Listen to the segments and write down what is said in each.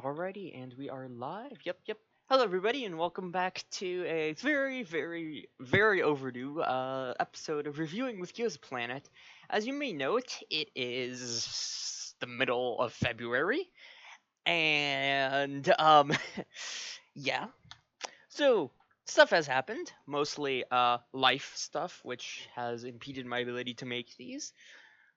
Alrighty, and we are live. Yep. Hello, everybody, and welcome back to a very overdue episode of Reviewing with Gio's Planet. As you may note, it is the middle of February, and yeah. So stuff has happened, mostly life stuff, which has impeded my ability to make these.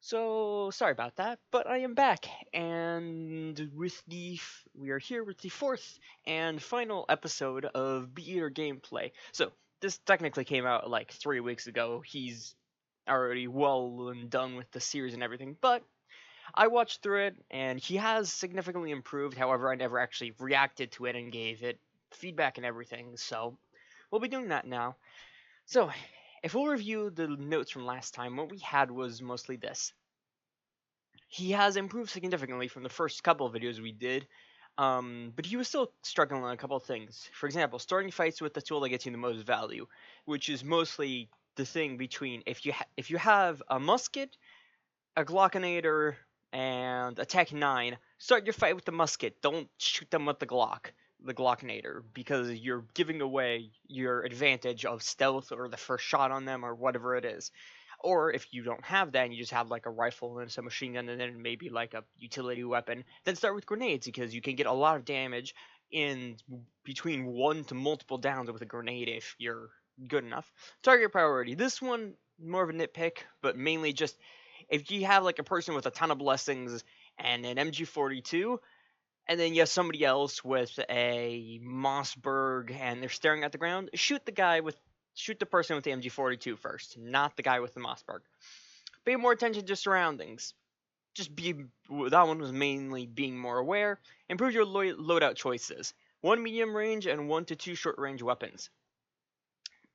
So sorry about that, but I am back, and we are here with the fourth and final episode of Beater gameplay. So this technically came out like 3 weeks ago. He's already well and done with the series and everything, but I watched through it, and he has significantly improved. However, I never actually reacted to it and gave it feedback and everything. So we'll be doing that now. So if we'll review the notes from last time, what we had was mostly this. He has improved significantly from the first couple of videos we did, but he was still struggling on a couple of things. For example, starting fights with the tool that gets you the most value, which is mostly the thing between if you have a musket, a Glockinator, and a Tech 9, start your fight with the musket. Don't shoot them with the Glockinator, because you're giving away your advantage of stealth or the first shot on them or whatever it is. Or if you don't have that and you just have like a rifle and some machine gun and then maybe like a utility weapon, then start with grenades, because you can get a lot of damage in between one to multiple downs with a grenade if you're good enough. Target priority. This one more of a nitpick, but mainly just if you have like a person with a ton of blessings and an MG42, and then you have somebody else with a Mossberg and they're staring at the ground, shoot the person with the MG42 first, not the guy with the Mossberg. Pay more attention to surroundings. That one was mainly being more aware. Improve your loadout choices. One medium range and 1 to 2 short range weapons.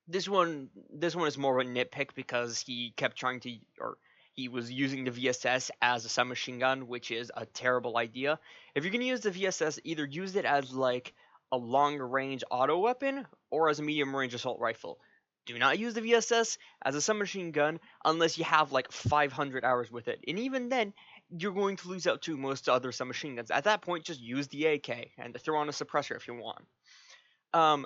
This one is more of a nitpick because he was using the VSS as a submachine gun, which is a terrible idea. If you're gonna use the VSS, either use it as like a long range auto weapon or as a medium range assault rifle. Do not use the VSS as a submachine gun unless you have like 500 hours with it, and even then, you're going to lose out to most other submachine guns. At that point, just use the AK and throw on a suppressor if you want. Um,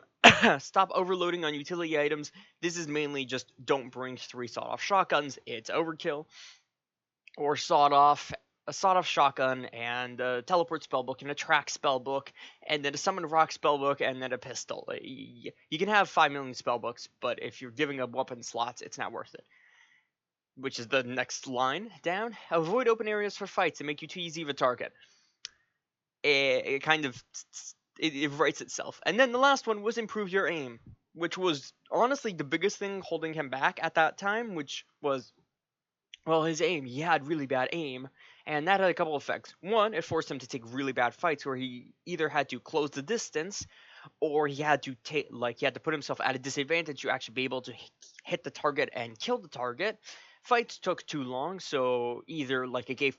Stop overloading on utility items. This is mainly just don't bring 3 sawed-off shotguns. It's overkill. Or a sawed-off shotgun and a teleport spellbook and a track spellbook and then a summon rock spellbook and then a pistol. You can have 5 million spellbooks, but if you're giving up weapon slots, it's not worth it. Which is the next line down. Avoid open areas for fights and make you too easy of a target. It kind of it writes itself. And then the last one was improve your aim, which was honestly the biggest thing holding him back at that time, which was, well, his aim. He had really bad aim, and that had a couple effects. One, it forced him to take really bad fights where he either had to close the distance or he had to put himself at a disadvantage to actually be able to hit the target and kill the target. Fights took too long, so either like it gave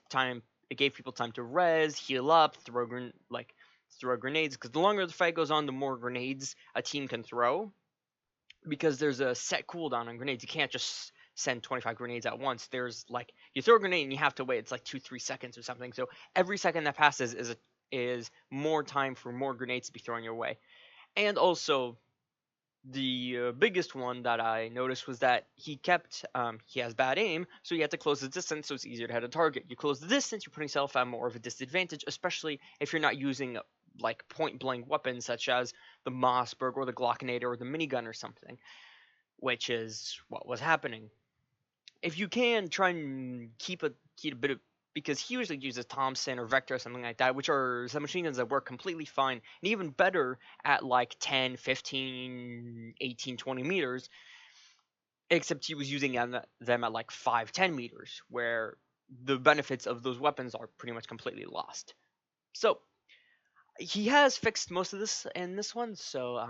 people time to res, heal up, throw grenades, because the longer the fight goes on, the more grenades a team can throw, because there's a set cooldown on grenades. You can't just send 25 grenades at once. There's like, you throw a grenade and you have to wait. It's like 2-3 seconds or something. So every second that passes is more time for more grenades to be thrown your way. And also, the biggest one that I noticed was that he has bad aim, so you have to close the distance, so it's easier to hit a target. You close the distance, you're putting yourself at more of a disadvantage, especially if you're not using like point blank weapons such as the Mossberg or the Glockinator or the minigun or something, which is what was happening. If you can, try and keep a bit of, because he usually uses Thompson or Vector or something like that, which are some machine guns that work completely fine and even better at like 10, 15, 18, 20 meters, except he was using them at like 5, 10 meters, where the benefits of those weapons are pretty much completely lost. So he has fixed most of this in this one, so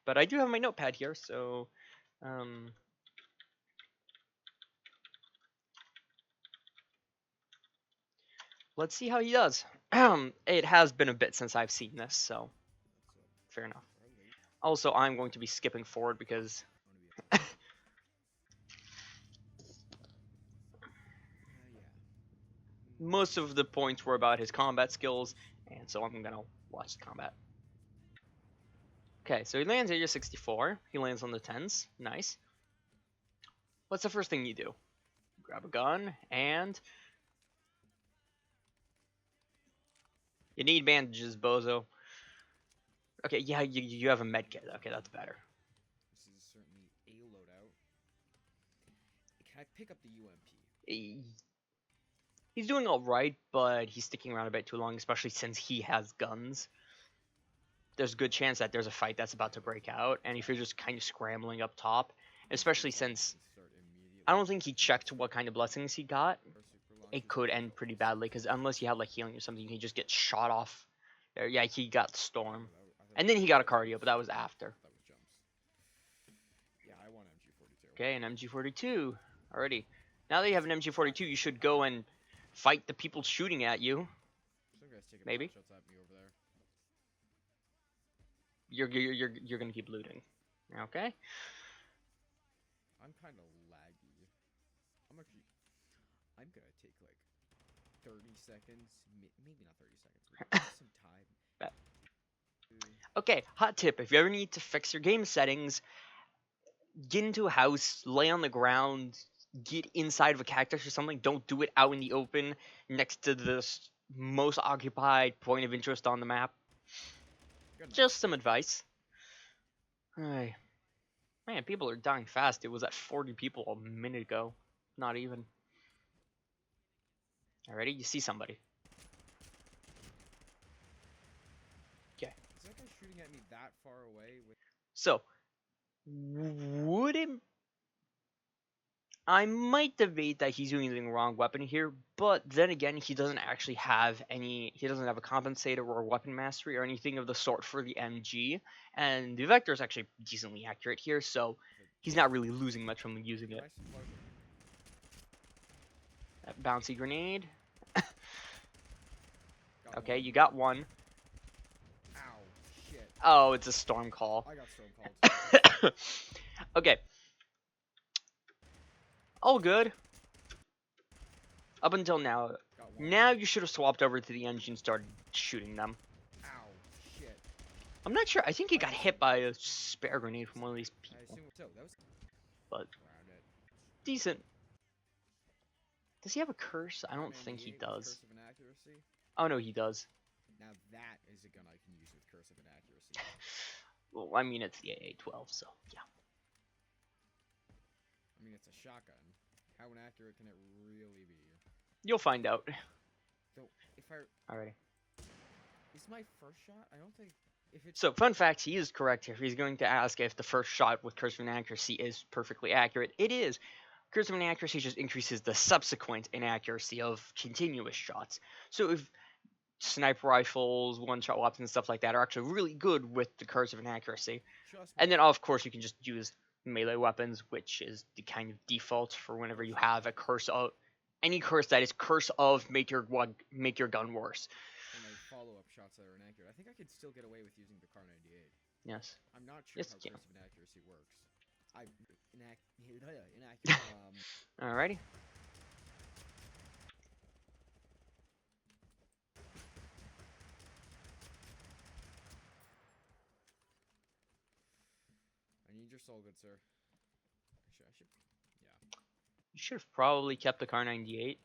but I do have my notepad here, so let's see how he does. It has been a bit since I've seen this, so fair enough. Also, I'm going to be skipping forward because most of the points were about his combat skills, And so I'm gonna watch the combat. Okay, so he lands area 64. He lands on the 10s. Nice. What's the first thing you do? Grab a gun, and you need bandages, bozo. Okay, yeah, you have a med kit. Okay, that's better. This is certainly a loadout. Can I pick up the UMP? He's doing all right, but he's sticking around a bit too long, especially since he has guns. There's a good chance that there's a fight that's about to break out, and if you're just kind of scrambling up top, especially since I don't think he checked what kind of blessings he got, it could end pretty badly, because unless you have like healing or something, you can just get shot off. Yeah, he got Storm. And then he got a cardio, but that was after. Yeah, I want MG42. Okay, an MG42. Alrighty. Now that you have an MG42, you should go and fight the people shooting at you. Some guys taking Maybe. shots at me over there. You're gonna keep looting. Okay. I'm kind of laggy. I'm gonna take like 30 seconds, maybe not 30 seconds, but some time. Bet. Okay, hot tip: if you ever need to fix your game settings, get into a house, lay on the ground, get inside of a cactus or something. Don't do it out in the open next to the most occupied point of interest on the map. Just some advice. Hey. Man, people are dying fast. It was at 40 people a minute ago. Not even. Alrighty, you see somebody. Okay. Is that guy shooting at me that far away? So, would it... I might debate that he's using the wrong weapon here, but then again, he doesn't actually have any... He doesn't have a compensator or a weapon mastery or anything of the sort for the MG, and the Vector is actually decently accurate here, so he's not really losing much from using it. That bouncy grenade. Okay, you got one. Ow, shit. Oh, it's a storm call. I got storm called. Okay. All good. Up until now. Now you should have swapped over to the engine and started shooting them. Ow, shit. I'm not sure. I think he got hit by a spare grenade from one of these people. I assume so. That was... But decent. Does he have a curse? I don't think he does. Curse of inaccuracy? Oh, no, he does. Now that is a gun I can use with curse of inaccuracy. Well, I mean, it's the AA-12, so yeah. I mean, it's a shotgun. How inaccurate can it really be? You'll find out. So, if I... Alrighty. Is my first shot? I don't think... If it's... So, fun fact, he is correct here. He's going to ask if the first shot with Curse of Inaccuracy is perfectly accurate. It is. Curse of Inaccuracy just increases the subsequent inaccuracy of continuous shots. So if sniper rifles, one-shot weapons, and stuff like that are actually really good with the Curse of Inaccuracy. And then, of course, you can just use melee weapons, which is the kind of default for whenever you have a curse of... Any curse that is curse of make your gun worse. And my follow-up shots that are inaccurate. I think I could still get away with using the Car 98. Yes. I'm not sure Yes, how you curse of inaccuracy works. Inaccurate. Alrighty. I need your soul, good sir. I should, yeah. You should have probably kept the Car 98.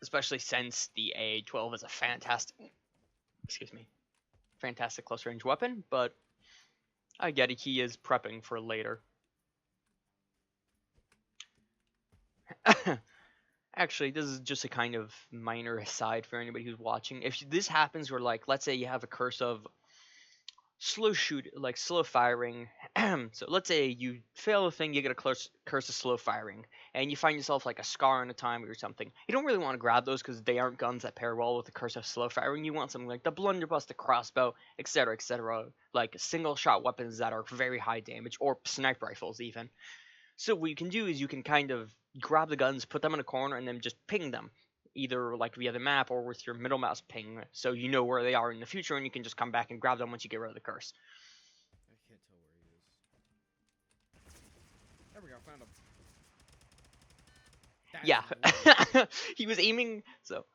Especially since the AA-12 is a fantastic... Excuse me. Fantastic close-range weapon, but I get it, he is prepping for later. Actually, this is just a kind of minor aside for anybody who's watching. If this happens where, like, let's say you have a curse of slow firing. So let's say you fail a thing, you get a curse of slow firing, and you find yourself like a scar on a time or something. You don't really want to grab those because they aren't guns that pair well with the curse of slow firing. You want something like the blunderbuss, the crossbow, etc., etc., like single shot weapons that are very high damage, or sniper rifles even. So what you can do is you can kind of grab the guns, put them in a corner, and then just ping them, either like via the map or with your middle mouse ping, so you know where they are in the future, and you can just come back and grab them once you get rid of the curse. I can't tell where he is. There we go, found him. Yeah, he was aiming. So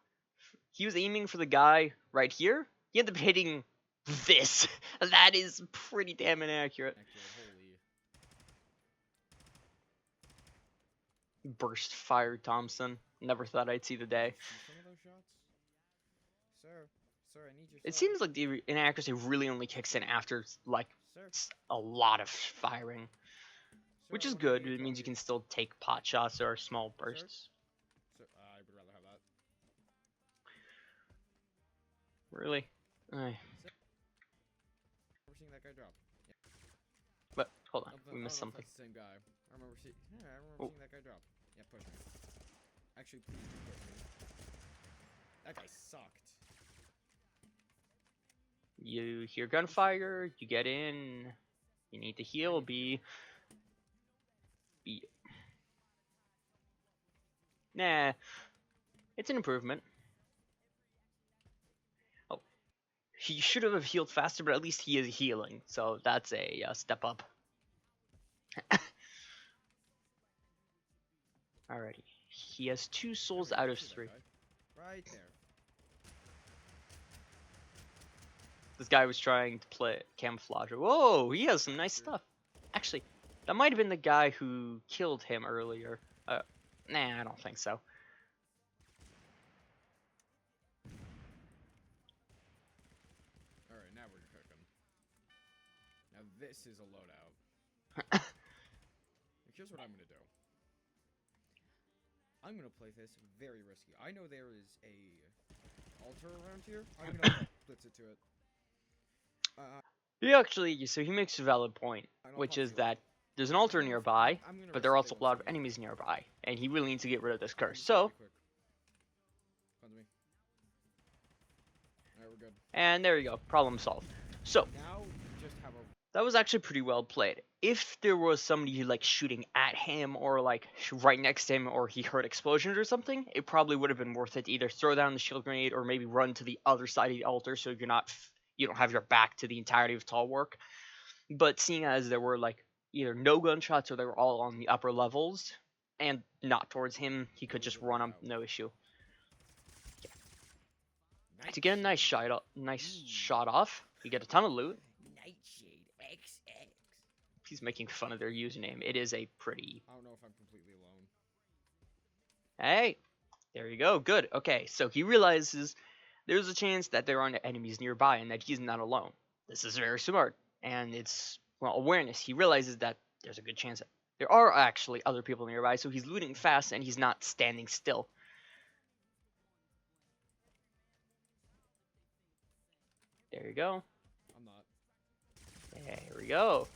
he was aiming for the guy right here. He ended up hitting this. That is pretty damn inaccurate. Accurate, holy. Burst fire Thompson. Never thought I'd see the day. See some of those shots? Sir, sir, I need your It side. seems like the inaccuracy really only kicks in after like Sir, a lot of firing, sir, which I is want to good. see your It means you target. can still take pot shots or small bursts. Sir, I would rather have that. Really? Aye. Sir, remember seeing that guy drop. Yeah. But hold on, I we don't missed know if something. that's the same guy. I remember Oh, seeing that guy drop. Yeah, push me. Actually, please do push me. That guy sucked. you hear gunfire, you get in, you need to heal, B. Nah, it's an improvement. Oh, he should have healed faster, but at least he is healing, so that's a step up. Alrighty, he has 2 souls There we out go. of See that 3. guy? Right there. This guy was trying to play camouflage. Whoa, he has some nice stuff. Actually, that might have been the guy who killed him earlier. Nah, I don't think so. Alright, now we're cooking. Now this is a loadout. Here's what I'm gonna do. I'm gonna play this very risky. I know there is a altar around here. I'm gonna blitz it to it. He actually, so he makes a valid point, I don't which have is shield. that there's an altar nearby, I'm gonna but there are risk also they a lot won't of see me. enemies nearby, and he really needs to get rid of this curse. Just So, be quick. Cleanse me. Alright, we're good. and there you go, problem solved. So, Now we just have a that was actually pretty well played. If there was somebody like shooting at him or like right next to him or he heard explosions or something, it probably would have been worth it to either throw down the shield grenade or maybe run to the other side of the altar so you don't have your back to the entirety of tall work. But seeing as there were like either no gunshots or they were all on the upper levels and not towards him, he could It was just a run way up out. no issue. To get a Nightshade. nice Ooh. shot off, you get a ton of loot. Nightshade XX. He's making fun of their username. It is a pretty. I don't know if I'm completely alone. Hey, there you go. Good. Okay, so he realizes there's a chance that there aren't enemies nearby and that he's not alone. This is very smart, and it's well awareness. He realizes that there's a good chance that there are actually other people nearby, so he's looting fast and he's not standing still. There you go. I'm not. There we go.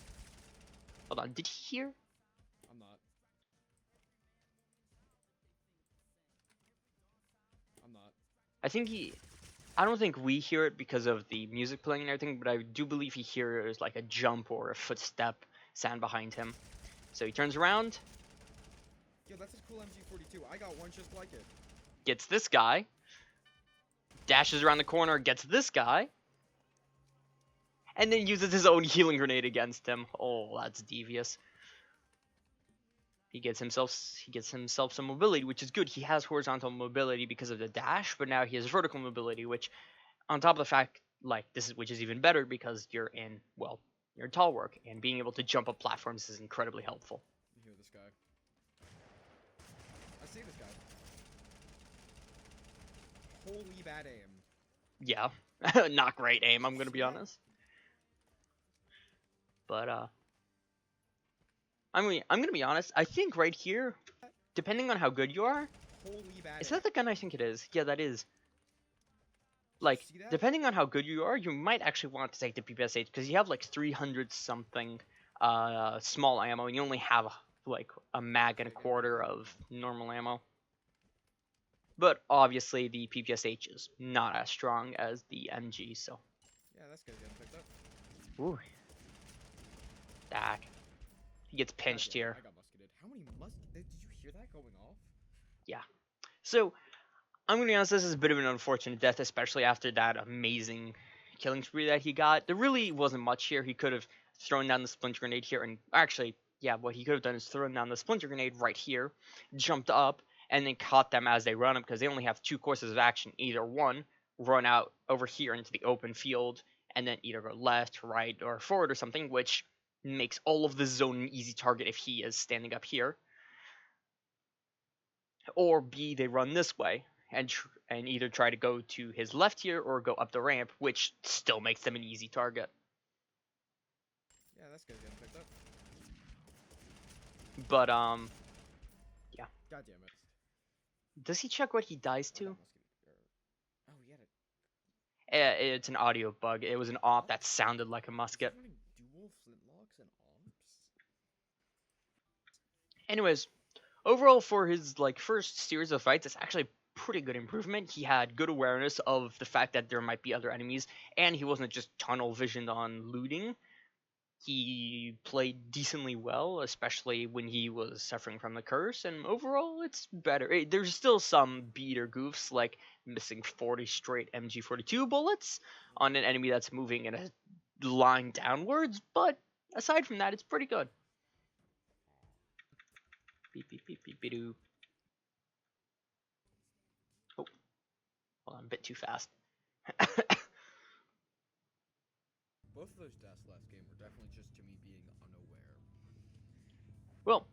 Hold on, did he hear? I'm not. I'm not. I don't think we hear it because of the music playing and everything, but I do believe he hears like a jump or a footstep sound behind him. So he turns around, Yo, that's a cool MG42. I got one just like it. gets this guy, dashes around the corner, gets this guy, and then uses his own healing grenade against him. Oh, that's devious. He gets himself some mobility, which is good. He has horizontal mobility because of the dash, but now he has vertical mobility, which on top of the fact like which is even better because you're in tall work and being able to jump up platforms is incredibly helpful. You hear this guy? I see this guy. Holy bad aim. Yeah. Not great aim, I'm gonna be honest. But I'm gonna be honest, I think right here, depending on how good you are, Holy bad is aim. that the gun I think it is? Yeah, that is. Like, See that? depending on how good you are, you might actually want to take the PPS-8 because you have like 300 something small ammo and you only have like a mag and a quarter of normal ammo. But obviously the PPS-H is not as strong as the MG, so. Yeah, that's guy's getting picked up. Ooh. That. He gets pinched God damn it, here. I got musketed. How many did you hear that going off? So, I'm gonna be honest, this is a bit of an unfortunate death, especially after that amazing killing spree that he got. There really wasn't much here. He could have thrown down the splinter grenade here, and actually, yeah, what he could have done is thrown down the splinter grenade right here, jumped up, and then caught them as they run up because they only have two courses of action. Either one, run out over here into the open field and then either go left, right, or forward or something, which makes all of the zone an easy target if he is standing up here. Or B, they run this way and either try to go to his left here or go up the ramp, which still makes them an easy target. Yeah, that's gonna get picked up. But yeah. God damn it. Does he check what he dies Where'd to? that musket? Oh, he had it. It's an audio bug. It was an op that sounded like a Is he musket. running dual flintlocks and arms? Anyways, overall for his like first series of fights, it's actually pretty good improvement. He had good awareness of the fact that there might be other enemies, and he wasn't just tunnel visioned on looting. He played decently well, especially when he was suffering from the curse, and overall it's better. There's still some beater goofs, like missing 40 straight MG42 bullets on an enemy that's moving in a line downwards, but aside from that, it's pretty good. Beep, beep, beep, beep, beep, doo. Oh, well, I'm a bit too fast. Both of those deaths last game were definitely just to me being unaware. Well,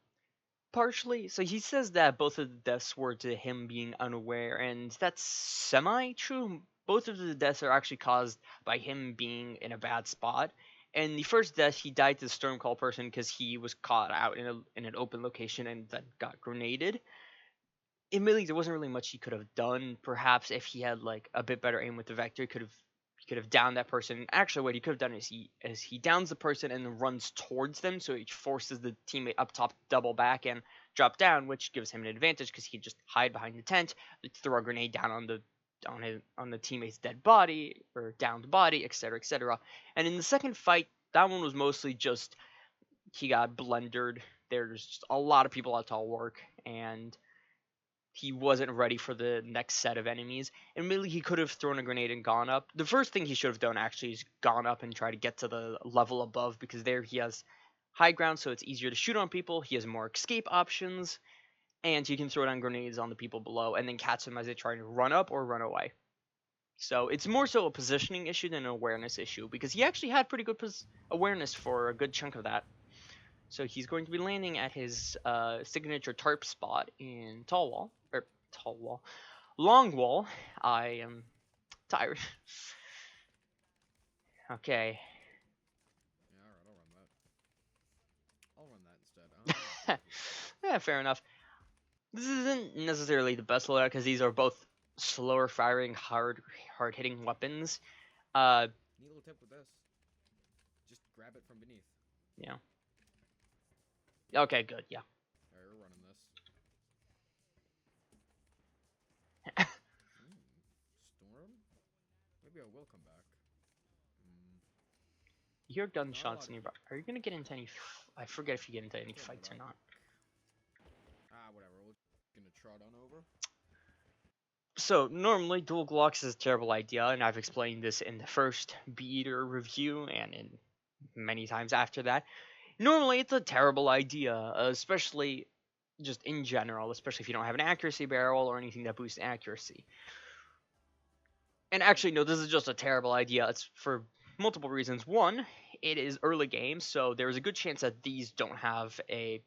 partially. So he says that both of the deaths were to him being unaware, and that's semi-true. Both of the deaths are actually caused by him being in a bad spot. And the first death, he died to the Stormcall person because he was caught out in an open location and then got grenaded. Admittedly, there wasn't really much he could have done. Perhaps if he had like a bit better aim with the vector, he could have downed that person. Actually, what he could have done is he downs the person and then runs towards them, so he forces the teammate up top to double back and drop down, which gives him an advantage because he can just hide behind the tent, throw a grenade down on the teammate's dead body or downed body, etc., etc. And in the second fight, that one was mostly just he got blendered. There's just a lot of people at all work, and he wasn't ready for the next set of enemies. And really, he could have thrown a grenade and gone up. The first thing he should have done actually is gone up and try to get to the level above, because there he has high ground, so it's easier to shoot on people. He has more escape options, and he can throw down grenades on the people below and then catch them as they try to run up or run away. So it's more so a positioning issue than an awareness issue, because he actually had pretty good awareness for a good chunk of that. So he's going to be landing at his signature tarp spot in Long Wall. I am tired. Okay. Yeah, alright, I'll run that. I'll run that instead. I don't know. Yeah, fair enough. This isn't necessarily the best loadout because these are both slower firing, hard hitting weapons. Neat little tip with this. Just grab it from beneath. Yeah. Okay, good. Yeah. Alright, we're running this. Storm? Maybe I will come back. You hear Not a gunshots lot. nearby. Are you gonna get into any? I forget if you get into any Don't fights or run. not. Whatever. We're gonna trot on over. So normally dual Glocks is a terrible idea, and I've explained this in the first Beater review and in many times after that. Normally it's a terrible idea, especially just in general, especially if you don't have an accuracy barrel or anything that boosts accuracy. And actually, no, this is just a terrible idea. It's for multiple reasons. One, it is early game, so there's a good chance that these don't have an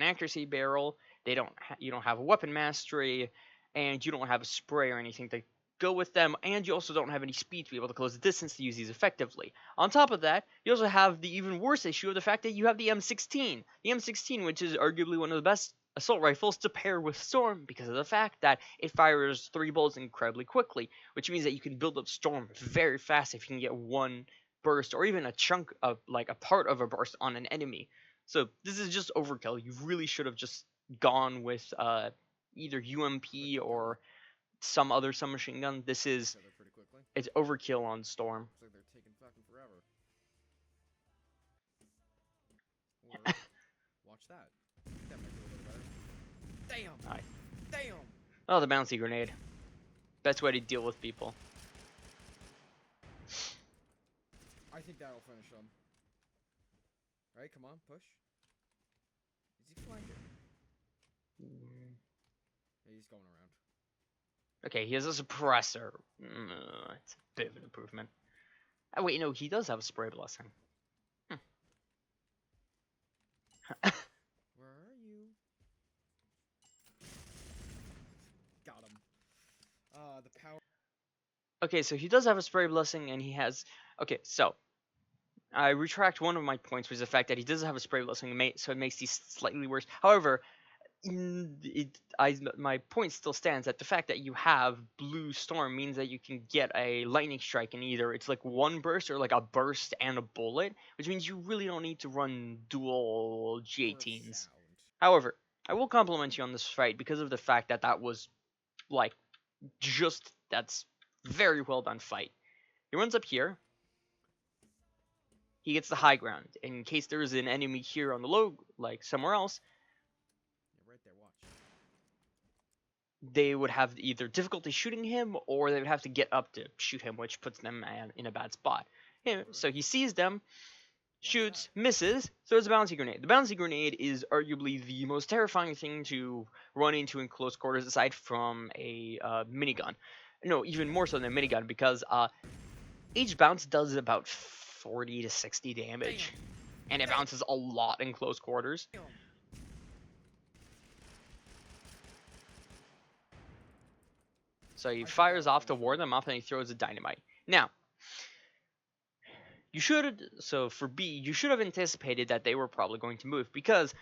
accuracy barrel. You don't have a weapon mastery, and you don't have a spray or anything to go with them, and you also don't have any speed to be able to close the distance to use these effectively. On top of that, you also have the even worse issue of the fact that you have the M16. The M16, which is arguably one of the best assault rifles to pair with Storm because of the fact that it fires 3 bullets incredibly quickly, which means that you can build up Storm very fast if you can get one burst or even a chunk of like a part of a burst on an enemy. So this is just overkill. You really should have just gone with either UMP or some other submachine gun. This is Pretty quickly. it's overkill on Storm. Looks like they're taking fucking forever. Or watch that. That might be a little better. Damn! Alright. Damn! Oh, the bouncy grenade. Best way to deal with people. I think that'll finish him. Right, come on, push. Is he flanking? He's going around. Okay, he has a suppressor. It's a bit of an improvement. Oh wait, no, he does have a spray blessing. Where are you? Got him. The power. Okay, so he does have a spray blessing, and he has. Okay, so I retract one of my points, was the fact that he does have a spray blessing, so it makes these slightly worse. However, my point still stands that the fact that you have Blue Storm means that you can get a lightning strike, and either it's like one burst or like a burst and a bullet, which means you really don't need to run dual G18s. However, I will compliment you on this fight because of the fact that that was like that's very well done fight. He runs up here. He gets the high ground. In case there is an enemy here on the low, like somewhere else, Yeah, right there. Watch. they would have either difficulty shooting him or they would have to get up to shoot him, which puts them in a bad spot. Yeah, so he sees them, shoots, misses, throws a bouncy grenade. The bouncy grenade is arguably the most terrifying thing to run into in close quarters aside from a minigun. No, even more so than a minigun because each bounce does about 40 to 60 damage. Damn. And it bounces a lot in close quarters. Damn. So he fires off to ward them off and he throws a dynamite. Now, for B, you should have anticipated that they were probably going to move because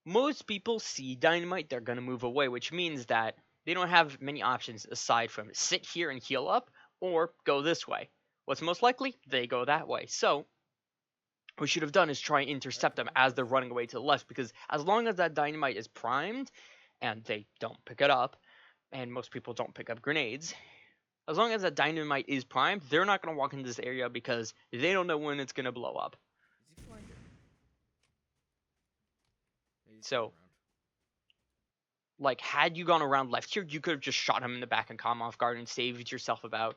most people see dynamite, they're going to move away, which means that they don't have many options aside from sit here and heal up or go this way. What's most likely? They go that way. So what we should have done is try and intercept them as they're running away to the left, because as long as that dynamite is primed and they don't pick it up, and most people don't pick up grenades, as long as that dynamite is primed, they're not going to walk into this area because they don't know when it's going to blow up. Is he flying? Yeah, So, like, had you gone around left here, you could have just shot him in the back and caught him off guard and saved yourself about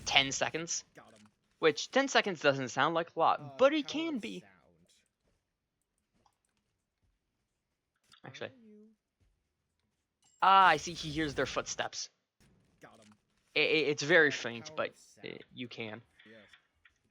10 seconds. Got him. Which, 10 seconds doesn't sound like a lot, but it can be. Sound. Actually. I see he hears their footsteps. Got him. It's very faint, but you can. Yes.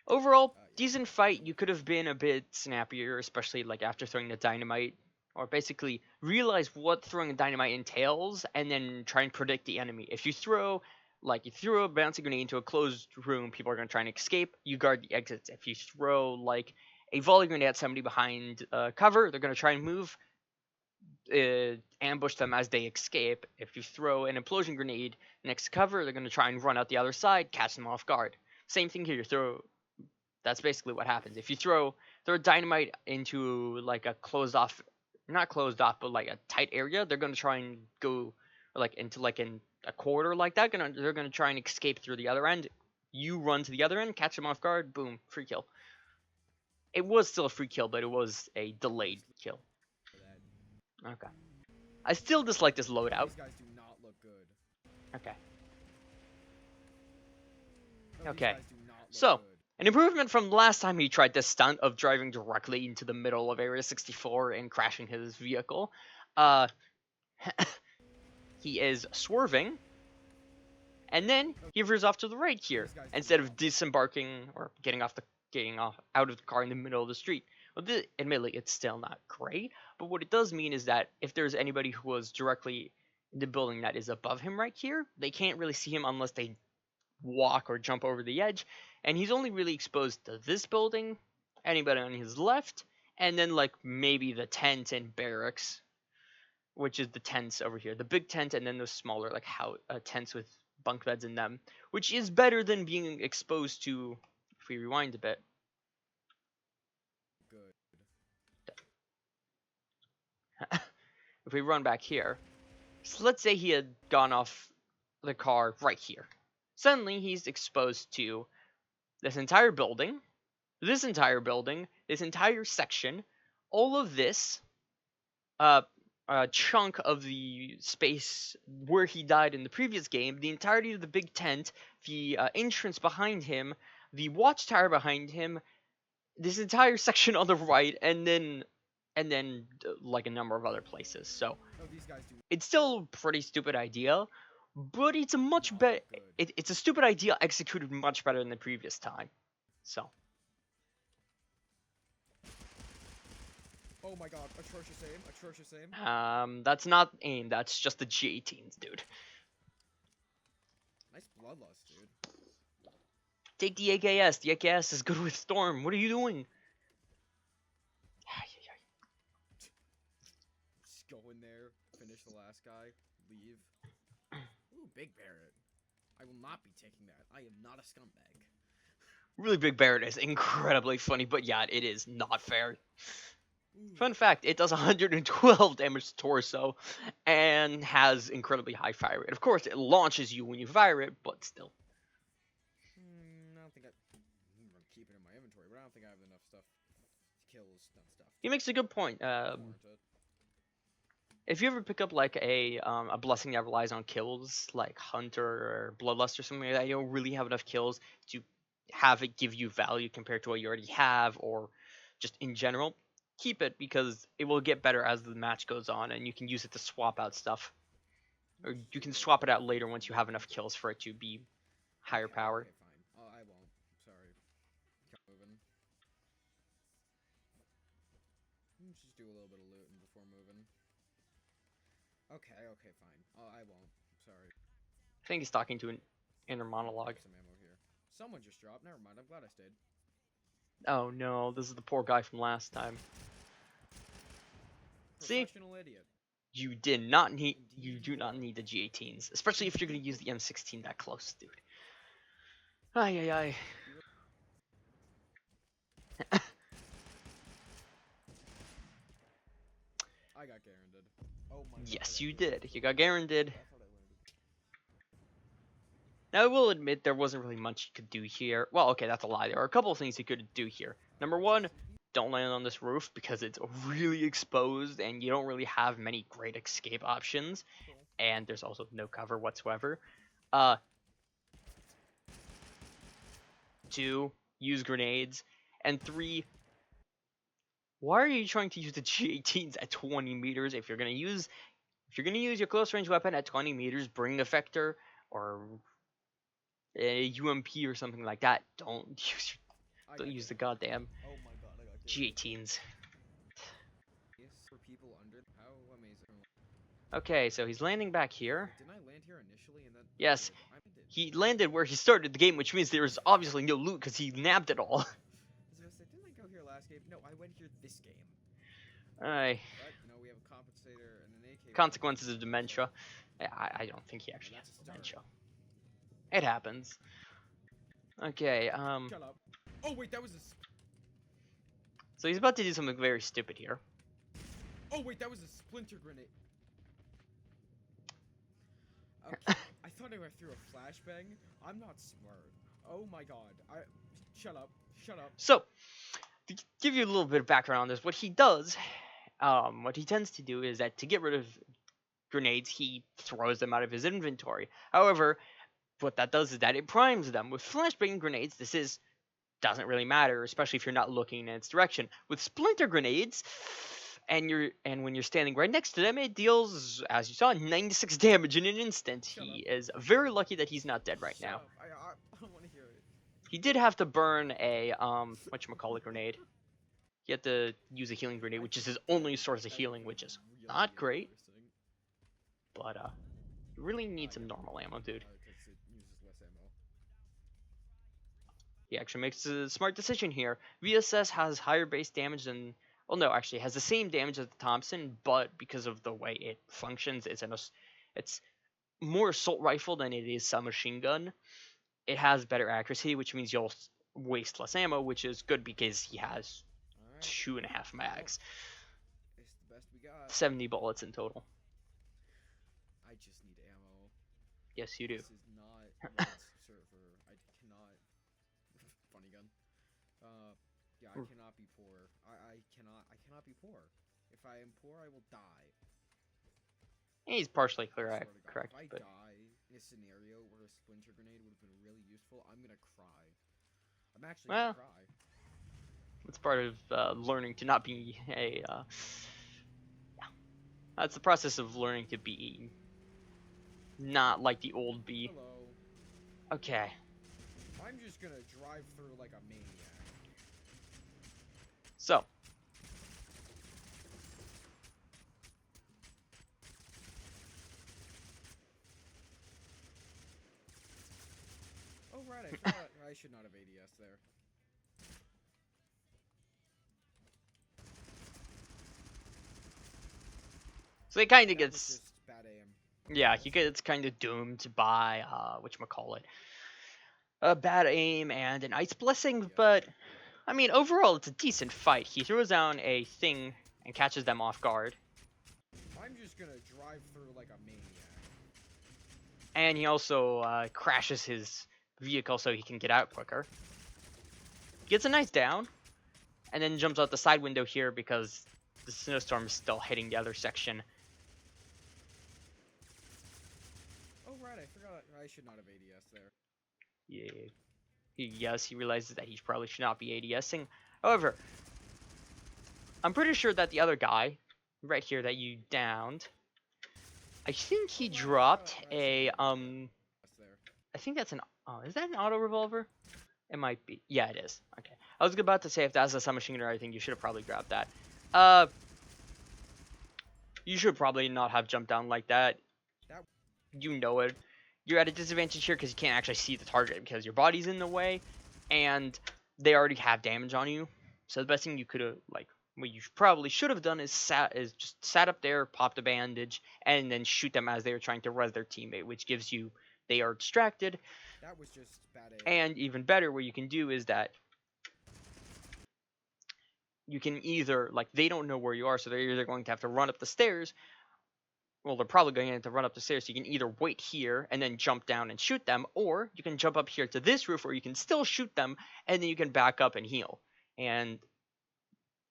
Overall, decent fight. You could have been a bit snappier, especially like after throwing the dynamite, or basically realize what throwing a dynamite entails, and then try and predict the enemy. If you throw a bouncy grenade into a closed room, people are going to try and escape. You guard the exits. If you throw like a volley grenade at somebody behind cover, they're going to try and move, ambush them as they escape. If you throw an implosion grenade next to cover, they're going to try and run out the other side, catch them off guard. Same thing here. That's basically what happens. If you throw a dynamite into like a not closed off, but like a tight area, they're going to try and go like into like in a corridor like that. They're going to try and escape through the other end. You run to the other end, catch them off guard, boom, free kill. It was still a free kill, but it was a delayed kill. Okay. I still dislike this loadout. These guys do not look good. Okay. No, Okay. These guys do not look So, good. an improvement from last time he tried this stunt of driving directly into the middle of Area 64 and crashing his vehicle. He is swerving, and then he veers off to the right here instead of disembarking or getting out of the car in the middle of the street. Well, admittedly, it's still not great, but what it does mean is that if there's anybody who was directly in the building that is above him right here, they can't really see him unless they walk or jump over the edge, and he's only really exposed to this building, anybody on his left, and then like maybe the tent and barracks, which is the tents over here, the big tent, and then those smaller like tents with bunk beds in them, which is better than being exposed to. If we rewind a bit, Good. if we run back here, so let's say he had gone off the car right here. Suddenly he's exposed to this entire building, this entire section, all of this, chunk of the space where he died in the previous game, the entirety of the big tent, the entrance behind him, the watchtower behind him, this entire section on the right, and then and then like a number of other places. So Oh, these guys do it's still a pretty stupid idea, but it's a much not better. look good. It's a stupid idea executed much better than the previous time. So Oh my god, atrocious aim, atrocious aim. that's not aim. That's just the G18s, dude. Nice bloodlust, dude. Take the AKS. The AKS is good with Storm. What are you doing? Just go in there, finish the last guy, leave. Ooh, Big Barrett. I will not be taking that. I am not a scumbag. Really Big Barrett is incredibly funny, but yeah, it is not fair. Ooh. Fun fact, it does 112 damage to torso and has incredibly high fire rate. Of course, it launches you when you fire it, but still. I don't think I'm gonna keep it in my inventory, but I don't think I have enough stuff. Kills, not stuff. He makes a good point. Warrant it. If you ever pick up like a blessing that relies on kills, like Hunter or Bloodlust or something like that, you don't really have enough kills to have it give you value compared to what you already have, or just in general, keep it because it will get better as the match goes on, and you can use it to swap out stuff, or Let's you do can a little swap it bit out of later loot once and you have moving. enough kills for it to be higher Okay, power. okay, fine. I won't. Sorry. Keep moving. Let's just do a little bit of looting before moving. Okay, okay, fine. I won't. Sorry. I think he's talking to an inner monologue. There's some ammo here. Someone just dropped. Never mind. I'm glad I stayed. Oh no, this is the poor guy from last time. See? Professional idiot. You did not need. Indeed You you do not were. need the G18s, especially if you're gonna use the M16 that close, dude. Ay ay ay. I got guaranteed. Oh my god. Yes, I you got did. You got I guaranteed. thought I landed. Now I will admit there wasn't really much you could do here. Well, okay, that's a lie. There are a couple of things you could do here. Number one, don't land on this roof because it's really exposed and you don't really have many great escape options. Cool. And there's also no cover whatsoever. Uh, two, use grenades. And three, why are you trying to use the G18s at 20 meters? If you're gonna use your close range weapon at 20 meters, bring effector or a UMP or something like that. I Don't got use the guaranteed. goddamn Oh my god, I got guaranteed. G18s. Yes, for people under. How amazing. Okay, so he's landing back here. Didn't I land here initially and then? Yes, I did. he landed where he started the game, which means there was obviously no loot because he nabbed it all. I was gonna say, didn't I go here last game? No, I went here this game. Aye. But you know, we have a compensator and an AK. Consequences of dementia. I don't think he actually has dementia. It happens. Okay, Shut up. Oh wait, that was a. so he's about to do something very stupid here. Oh wait, that was a splinter grenade. Okay, I thought I went through a flashbang. I'm not smart. Oh my god. Shut up. Shut up. So, to give you a little bit of background on this, what he does, what he tends to do is that to get rid of grenades, he throws them out of his inventory. However, what that does is that it primes them. With flashbang grenades, doesn't really matter, especially if you're not looking in its direction. With splinter grenades, and when you're standing right next to them, it deals, as you saw, 96 damage in an instant. He is very lucky that he's not dead right Shut now. up. I don't want to hear it. He did have to burn a whatchamacallit grenade. He had to use a healing grenade, which is his only source of healing, which is not great. But you really need some normal ammo, dude. Because it uses less ammo. He actually makes a smart decision here. VSS has higher base damage than, well, no, actually, it has the same damage as the Thompson, but because of the way it functions, it's more assault rifle than it is submachine gun. It has better accuracy, which means you'll waste less ammo, which is good because he has Alright. 2.5 mags, It's the best we got. 70 bullets in total. I just need ammo. Yes, you do. This is not Red's server. I cannot. Funny gun. Yeah, I cannot be poor. I cannot be poor. If I am poor, I will die. He's partially I swear to God, correct, if I but die in a scenario where a splinter grenade would have been really useful, I'm gonna cry. I'm actually Well, gonna cry. It's part of learning to not be a. That's the process of learning to be not like the old B. Hello. Okay. I'm just gonna drive through like a maniac. So, Oh right, I forgot. I should not have ADS there. so it kind of That was gets. just bad aim. Yeah, Yes. he gets kind of doomed by whatchamacallit, a bad aim and an ice blessing, Yes. but I mean, overall, it's a decent fight. He throws down a thing and catches them off guard, I'm just gonna drive through like a maniac. and he also crashes his vehicle so he can get out quicker. Gets a nice down, and then jumps out the side window here because the snowstorm is still hitting the other section. Oh right, I forgot. I should not have ADS there. Yeah. Yes, he realizes that he probably should not be ADSing. However, I'm pretty sure that the other guy, right here that you downed, I think he Oh right, I forgot. dropped I should a not have ADS there. I think that's an is that an auto revolver? It might be. Yeah, it is. Okay. I was about to say if that's a submachine gun, I think you should have probably grabbed that. Uh, you should probably not have jumped down like that. That You know it. You're at a disadvantage here because you can't actually see the target because your body's in the way, and they already have damage on you. So the best thing you could have, like, what you probably should have done is just sat up there, popped a bandage, and then shoot them as they were trying to res their teammate, which gives you they are distracted. that was just bad aim. And even better, what you can do is that you can either like they don't know where you are, so they're either going to have to run up the stairs. Well, they're probably going to have to run up the stairs. So you can either wait here and then jump down and shoot them, or you can jump up here to this roof where you can still shoot them, and then you can back up and heal. And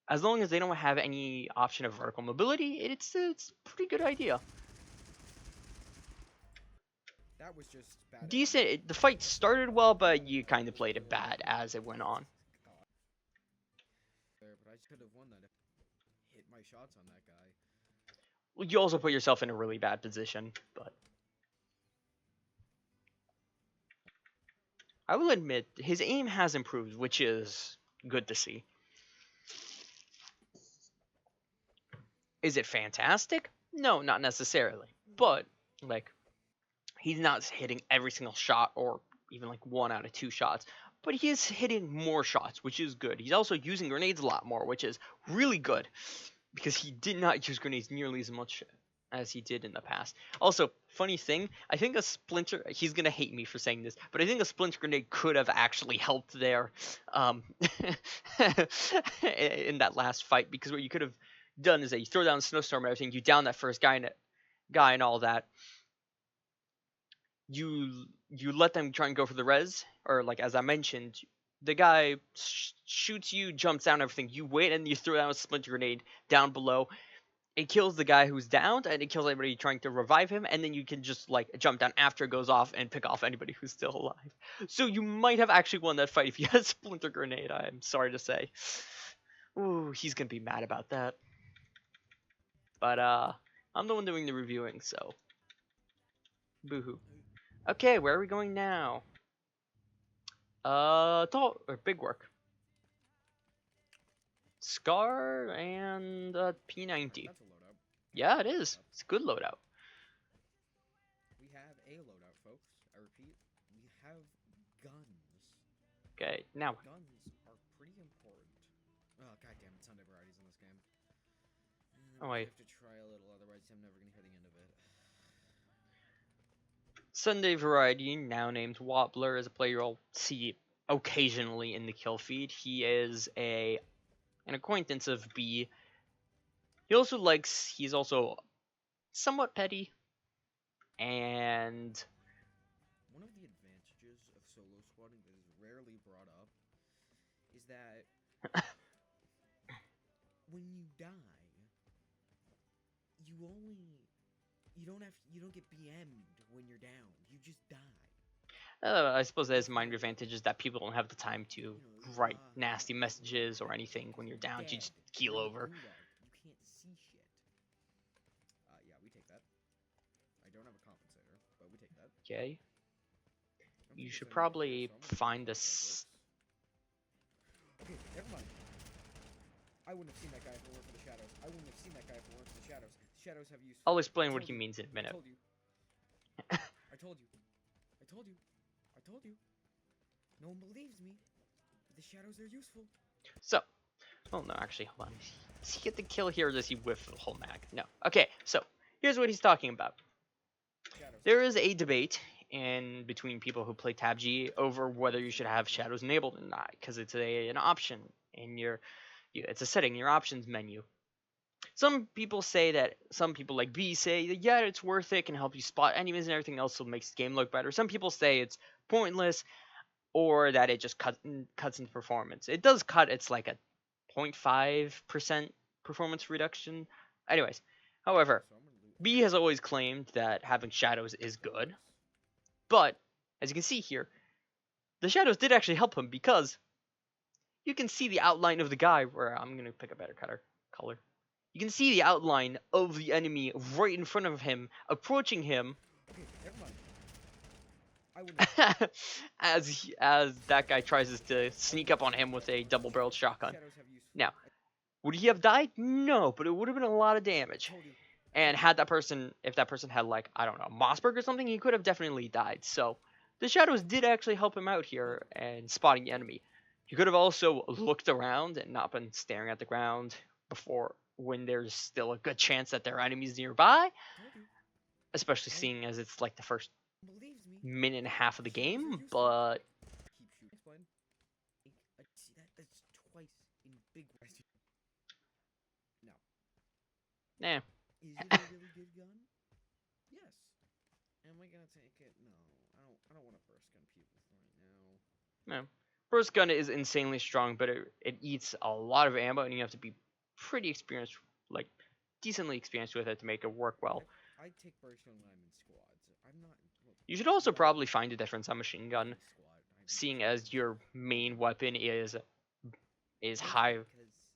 as long as they don't have any option of vertical mobility, it's a pretty good idea. That was just bad aim. Decent. The fight started well, but you kind of played it bad as it went on. God. There, but I could have won that if I hit my shots on that guy. You also put yourself in a really bad position, but I will admit his aim has improved, which is good to see. Is it fantastic? No, not necessarily. But like he's not hitting every single shot or even like 1 out of 2 shots, but he is hitting more shots, which is good. He's also using grenades a lot more, which is really good because he did not use grenades nearly as much as he did in the past. Also, funny thing, I think a splinter, he's going to hate me for saying this, but I think a splinter grenade could have actually helped there in that last fight, because what you could have done is that you throw down snowstorm and everything, you down that first guy and all that, you let them try and go for the res, or like as I mentioned, the guy shoots you, jumps down, everything. You wait and you throw down a splinter grenade down below. It kills the guy who's downed, and it kills anybody trying to revive him. And then you can just like jump down after it goes off and pick off anybody who's still alive. So you might have actually won that fight if you had a splinter grenade. I'm sorry to say. Ooh, he's gonna be mad about that. But I'm the one doing the reviewing, so boohoo. Okay, where are we going now? Tall or big work. Scar and P90. That's a loadout. Yeah, it is. It's a good loadout. We have a loadout, folks. I repeat, we have guns. Okay, now Guns are pretty important. Oh, goddamn it, Sunday varieties in this game. oh I wait, have to try a little, otherwise I'm never gonna hear the end of it. Sunday Variety, now named Wobbler, is a player you'll see occasionally in the kill feed. He is an acquaintance of B. He's also somewhat petty, and One of the advantages of solo squatting that is rarely brought up is that when you die, you only you don't get BM'd when you're down. You just die. I suppose that is It's a minor very advantage is that people don't have the time to write nasty messages or anything when you're down. You dead. just keel You're in the over. gulag. You can't see shit. Yeah, we take that. I don't have a compensator, but we take that. Okay. I don't You think should there's anyone up here, probably so I'm gonna find take the this. Edwards. Okay, never mind. I wouldn't have seen that guy if it weren't for the shadows. I wouldn't have seen that guy if it weren't for the shadows. The shadows have useful. I'll I explain what told he you. means in a I minute. told you. I told you. I told you. I told you. No one believes me. The shadows are useful. So, oh no, actually, hold on. Does he get the kill here or does he whiff the whole mag? No. Okay, so here's what he's talking about. Shadows. There is a debate in between people who play Tab G over whether you should have shadows enabled or not, because it's an option in it's a setting in your options menu. Some people say that, some people like B say that yeah, it's worth it, can help you spot enemies and everything else, so it makes the game look better. Some people say it's pointless or that it just cuts into performance. It does cut, it's like a 0.5% performance reduction. Anyways, however, So I'm gonna loot B has always claimed that having shadows is good, but as you can see here, the shadows did actually help him because you can see the outline of the guy. Where I'm gonna pick a better color. You can see the outline of the enemy right in front of him, approaching him, Okay, never mind. I wouldn't. as that guy tries to sneak up on him with a double-barreled shotgun. Shadows have useful. Now, would he have died? No, but it would have been a lot of damage. Told you. And had that person, if that person had like, I don't know, Mossberg or something, he could have definitely died. So the shadows did actually help him out here and spotting the enemy. He could have also looked around and not been staring at the ground before when there's still a good chance that there are enemies nearby, Told you. especially seeing as it's like the first Believes me. minute and a half of the Shadows are game. useful. But Keep shooting. Explain. See that? That's twice in big ways. No. nah, Is it a really good gun? Yes. Am I gonna take it? No. I don't want to burst gun people right now. no. Burst gun is insanely strong, but it eats a lot of ammo, and you have to be pretty experienced, like decently experienced with it to make it work well. I take burst gun when I'm in squads. I'm not. Well, You should also not probably find a difference on machine gun, any squad. seeing as your main weapon is Mostly high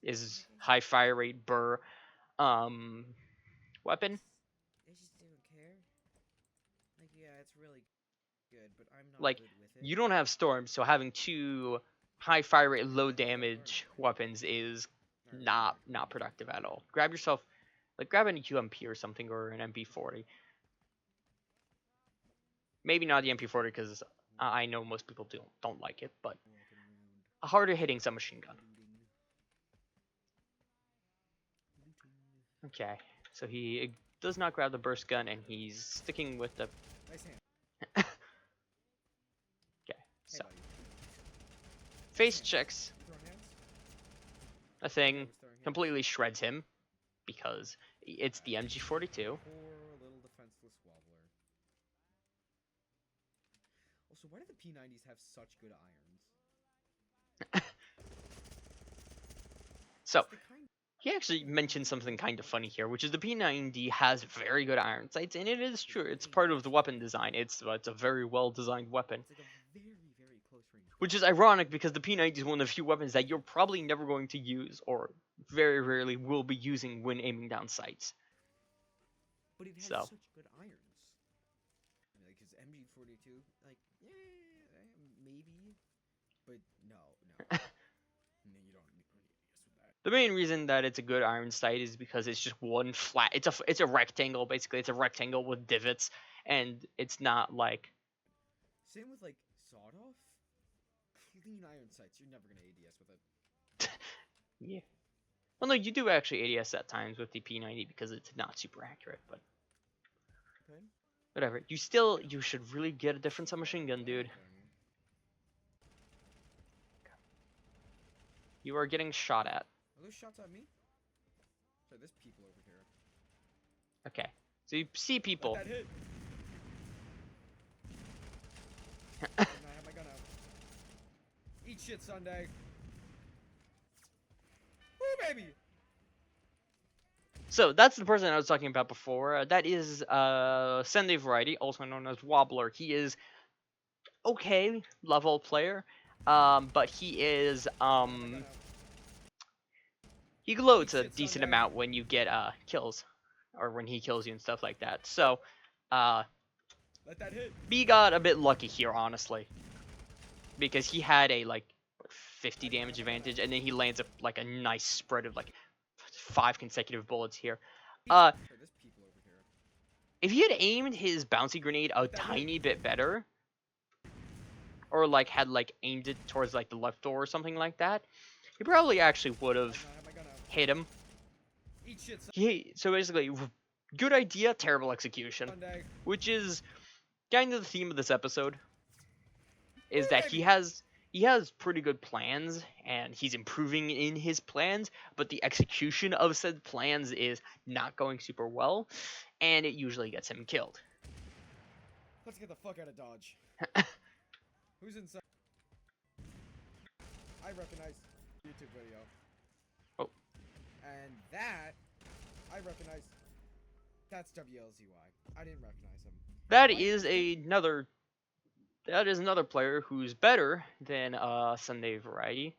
because is high fire rate burr weapon. I just don't care. Like, yeah, it's really good, but I'm not Like good with it. you don't have storm, so having two high fire rate low damage weapons is not productive at all. Grab yourself, like grab an UMP or something, or an MP40. Maybe not the MP40 because I know most people don't like it, but Walking around. a harder hitting submachine gun. Looting. Okay, so he does not grab the burst gun, and he's sticking with the. Nice hand. Okay, Hey, so buddy. face checks You throwing hands? a thing, Was throwing hands. completely shreds him because it's the MG42. Poor little defenseless wobbler. Also, why do the P90s have such good irons? So It's the kind. he actually mentioned something kind of funny here, which is the P90 has very good iron sights, and it is true. It's part of the weapon design. It's a very well designed weapon. It's like a very close range. Which is ironic because the P90 is one of the few weapons that you're probably never going to use or very rarely will be using when aiming down sights. But it has So. such good irons. Like his MG42, like, yeah, maybe, but no. No, you don't need ADS with that. The main reason that it's a good iron sight is because it's just one flat. It's a rectangle basically. It's a rectangle with divots, and it's not like. Same with like sawed off, clean iron sights. You're never gonna ADS with it. Yeah. Well, no, you do actually ADS at times with the P90 because it's not super accurate, but Okay. whatever. You should really get a different submachine gun, dude. You are getting shot at. Are those shots at me? Sorry, there's people over here. Okay. So you see people. Let that hit. I have my gun out. Eat shit, Sunday. Woo, baby. So that's the person I was talking about before. That is Sunday Variety, also known as Wobbler. He is okay level player, but he Eat gloats a shit, decent Sunday. amount when you get kills, or when he kills you and stuff like that. So, uh, Let that hit. B got a bit lucky here, honestly, because he had a like 50 damage advantage, and then he lands a nice spread of like 5 consecutive bullets here. Uh, There's people over here. if he had aimed his bouncy grenade a Let that hit. tiny bit better, or like had like aimed it towards like the left door or something like that, he probably actually would I do have not have my gun out. hit him. Eat shit, So basically, good idea, terrible execution, Sunday. which is kind of the theme of this episode. Woo, Is that baby. he has pretty good plans and he's improving in his plans, but the execution of said plans is not going super well, and it usually gets him killed. Let's get the fuck out of Dodge. Who's inside? I recognize YouTube video. Oh. And that, I recognize. That's WLZY. I didn't recognize him. That Why is another player who's better than Sunday Variety,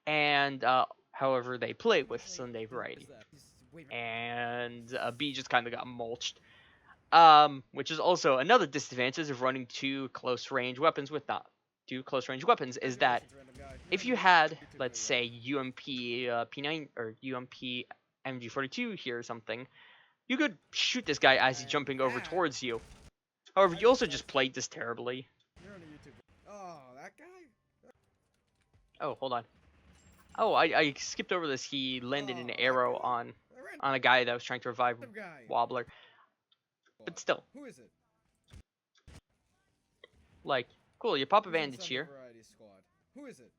and however they play with Sunday Variety, and B just kind of got mulched. Which is also another disadvantage of running two close range weapons with not two close range weapons, is that Congratulations, random guy. You're if on you a had, YouTube let's video. say, UMP P9 or UMP MG42 here or something, you could shoot this guy as he's And jumping over that, towards you. However, I you also recognize. just played this terribly. You're on a YouTube video. Oh, that guy? Oh, hold on. Oh, I skipped over this. He landed an Oh, that arrow guy? on A random a guy that was trying to revive guy. Wobbler. But still, Who is it? like, cool, you pop a Who's in bandage Sunday here. Variety Squad? Who is it?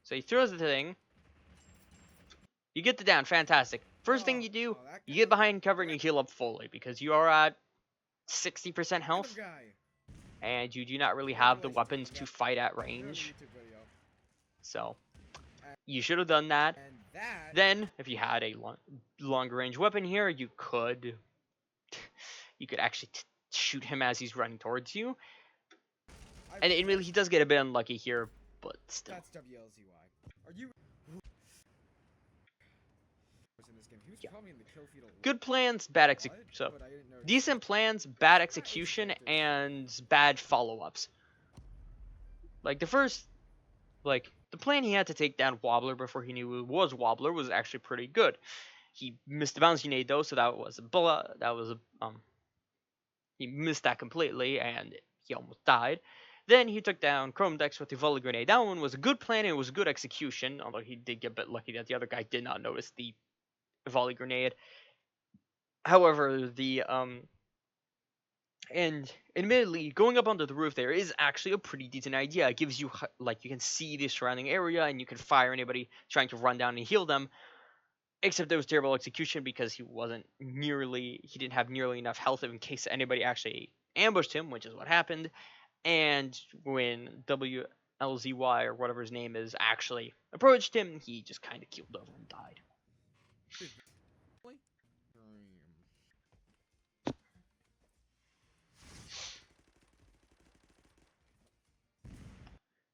So he throws the thing. You get the down, fantastic. First thing you do, Oh, that you guy? get behind cover and you heal up fully because you are at 60% Random health guy. and you do not really have the Congratulations, weapons random to guy. fight at You're on a range. YouTube video. So you should have done that. And that. Then, if you had a longer range weapon here, you could actually shoot him as he's running towards you. And admittedly, he does get a bit unlucky here, but still. That's WLZY. Are you? In this game. He was Yeah. probably in the kill feed a Good plans, bad lot, execution. So but I didn't notice. decent plans, bad execution, and bad follow-ups. Like the plan he had to take down Wobbler before he knew it was Wobbler was actually pretty good. He missed the bounce grenade though, so that was a bullet. He missed that completely, and he almost died. Then he took down Chrome Dex with the volley grenade. That one was a good plan and it was a good execution, although he did get a bit lucky that the other guy did not notice the volley grenade. However, and admittedly, going up onto the roof there is actually a pretty decent idea. It gives you, like, you can see the surrounding area and you can fire anybody trying to run down and heal them. Except there was terrible execution because he didn't have nearly enough health in case anybody actually ambushed him, which is what happened. And when WLZY or whatever his name is actually approached him, he just kind of keeled over and died.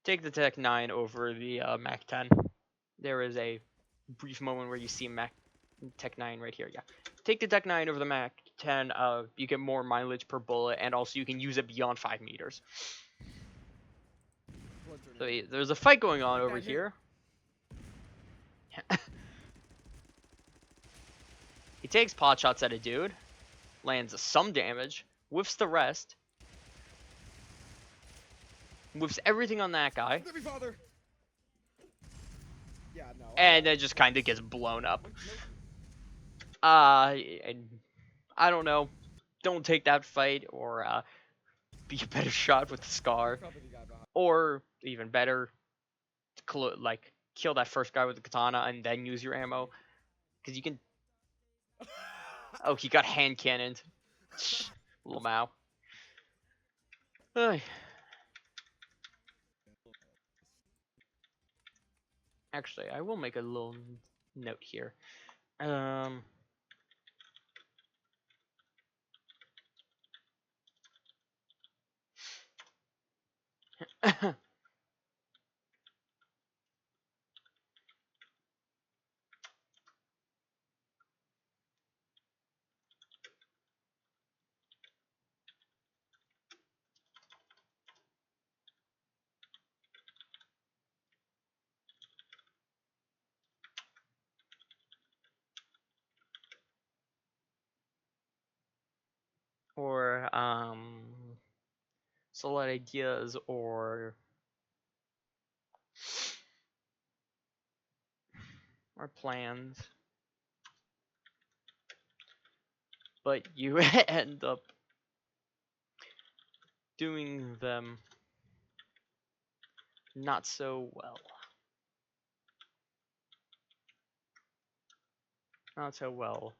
Take the Tech 9 over the Mac 10. There is a brief moment where you see Mac Tech 9 right here. Yeah. Take the Tech 9 over the Mac 10. You get more mileage per bullet, and also you can use it beyond 5 meters. So there's a fight going on over here. He takes pot shots at a dude, lands some damage, whiffs the rest, whiffs everything on that guy, Yeah, no, and then just kind of gets blown up. And I don't know. Don't take that fight, or be a better shot with the Scar, or even better, like kill that first guy with the katana and then use your ammo, because you can. Oh, he got hand cannoned. Little Mao. Actually, I will make a little note here. or solid ideas or plans, but you end up doing them not so well. Not so well.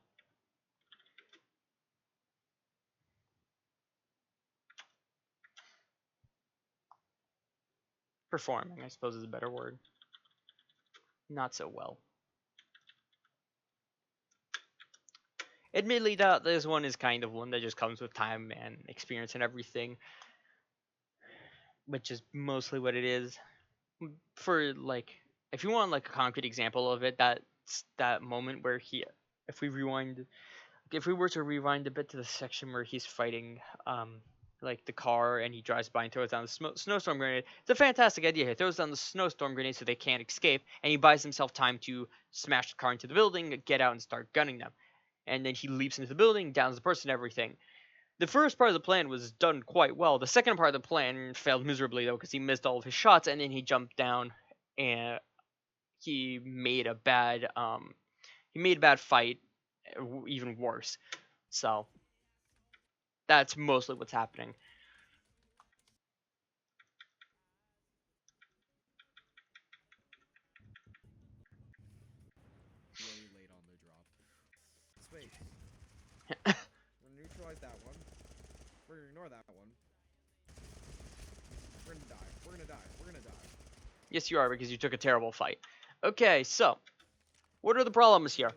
Performing, I suppose, is a better word. Not so well. Admittedly, that this one is kind of one that just comes with time and experience and everything, which is mostly what it is. For like, if you want like a concrete example of it, that's that moment where if we rewind, if we were to rewind a bit to the section where he's fighting, like the car and he drives by and throws down the snowstorm grenade. It's a fantastic idea. He throws down the snowstorm grenade so they can't escape, and he buys himself time to smash the car into the building, get out, and start gunning them. And then he leaps into the building, downs the person, everything. The first part of the plan was done quite well. The second part of the plan failed miserably though because he missed all of his shots, and then he jumped down and he made a bad fight even worse. So that's mostly what's happening. Way late on the drop. Space. We're gonna neutralize that one. We're gonna ignore that one. We're gonna die. We're gonna die. We're gonna die. Yes, you are, because you took a terrible fight. Okay, so what are the problems here?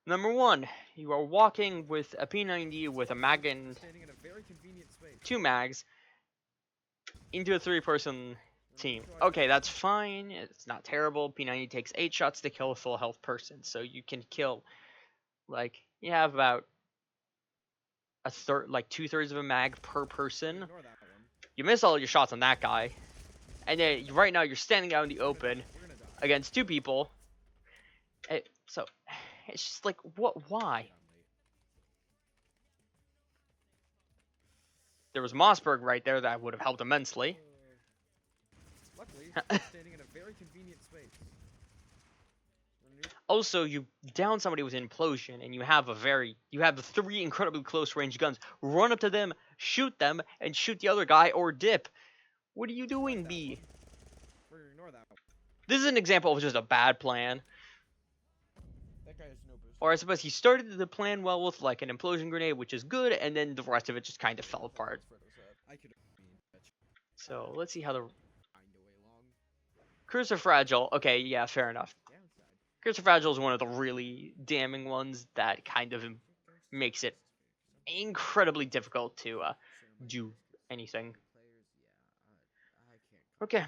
Number one, you are walking with a P90 with a mag and Standing in a very convenient space. 2 mags into a 3-person team. Okay, that's fine. It's not terrible. P90 takes 8 shots to kill a full health person, so you can kill, like, you have about a third, like 2/3 of a mag per person. Ignore that one. You miss all your shots on that guy, and then right now you're standing out in the open We're gonna die. against 2 people. So it's just like, what? Why? I'm late. There was Mossberg right there that would have helped immensely. Luckily, we're standing in a very convenient space. Also, you down somebody with an implosion, and you have the 3 incredibly close range guns. Run up to them, shoot them, and shoot the other guy or dip. What are you doing, B? We're gonna ignore that one. This is an example of just a bad plan. That guy has no boost. Or I suppose he started the plan well with like an implosion grenade, which is good, and then the rest of it just kind of fell apart. I could So let's see how the find a way along. Cursor Fragile. Okay, yeah, fair enough. Downside. Cursor Fragile is one of the really damning ones that kind of makes it incredibly difficult to do anything. Okay.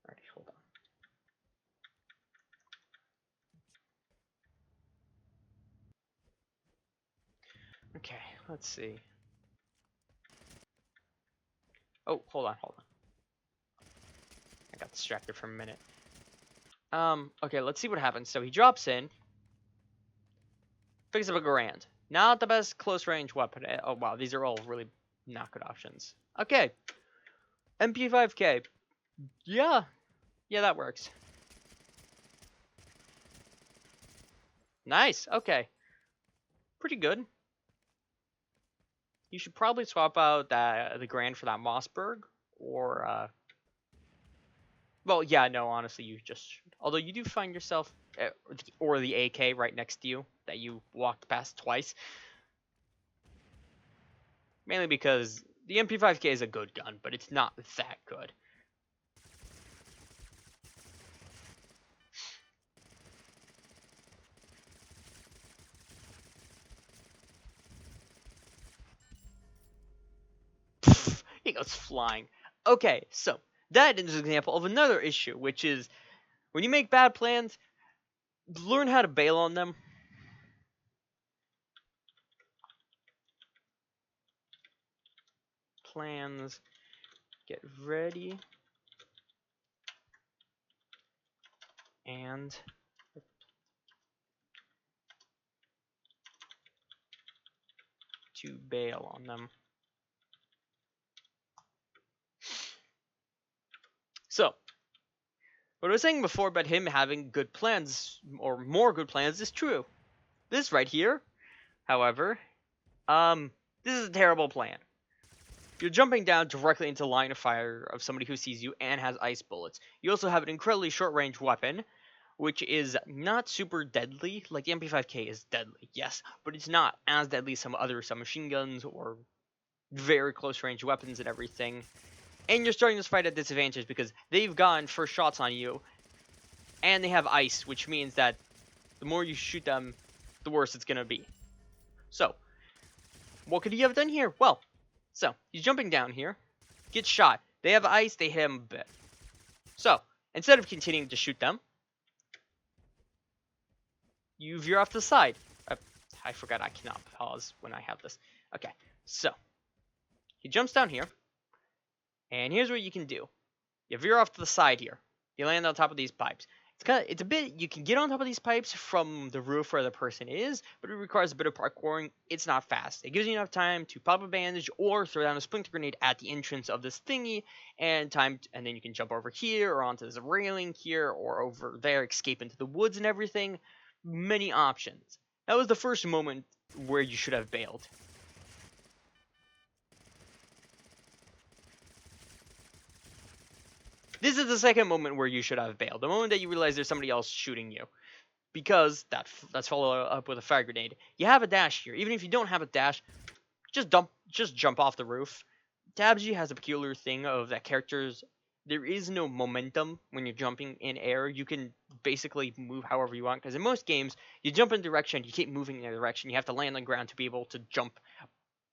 Alright, hold on. Okay, let's see. Oh, hold on. I got distracted for a minute. Okay, let's see what happens. So he drops in, picks up a Garand. Not the best close range weapon. Oh wow, these are all really not good options. Okay. MP5K. Yeah, that works. Nice. Okay. Pretty good. You should probably swap out the Grand for that Mossberg, or well, yeah, no, honestly, you just should. Although you do find yourself or the AK right next to you that you walked past twice. Mainly because the MP5K is a good gun, but it's not that good. He goes flying. Okay, so that is an example of another issue, which is when you make bad plans, learn how to bail on them. Plans, get ready, and to bail on them. So, what I was saying before about him having good plans, or more good plans, is true. This right here, however, this is a terrible plan. You're jumping down directly into line of fire of somebody who sees you and has ice bullets. You also have an incredibly short-range weapon, which is not super deadly. Like the MP5K is deadly, yes, but it's not as deadly as some other submachine guns or very close-range weapons and everything. And you're starting this fight at disadvantage because they've gotten first shots on you, and they have ice, which means that the more you shoot them, the worse it's gonna be. So, what could he have done here? Well, so he's jumping down here, gets shot. They have ice, they hit him a bit. So, instead of continuing to shoot them, you veer off to the side. I forgot I cannot pause when I have this. Okay, so he jumps down here, and here's what you can do. You veer off to the side here. You land on top of these pipes. It's a bit, you can get on top of these pipes from the roof where the person is, but it requires a bit of parkouring. It's not fast. It gives you enough time to pop a bandage or throw down a splinter grenade at the entrance of this thingy, and then you can jump over here or onto this railing here or over there, escape into the woods and everything. Many options. That was the first moment where you should have bailed. This is the second moment where you should have bailed. The moment that you realize there's somebody else shooting you. Because that's followed up with a fire grenade. You have a dash here. Even if you don't have a dash, just jump off the roof. TAVR has a peculiar thing of that characters, there is no momentum when you're jumping in air. You can basically move however you want. Because in most games, you jump in a direction, you keep moving in a direction. You have to land on the ground to be able to jump.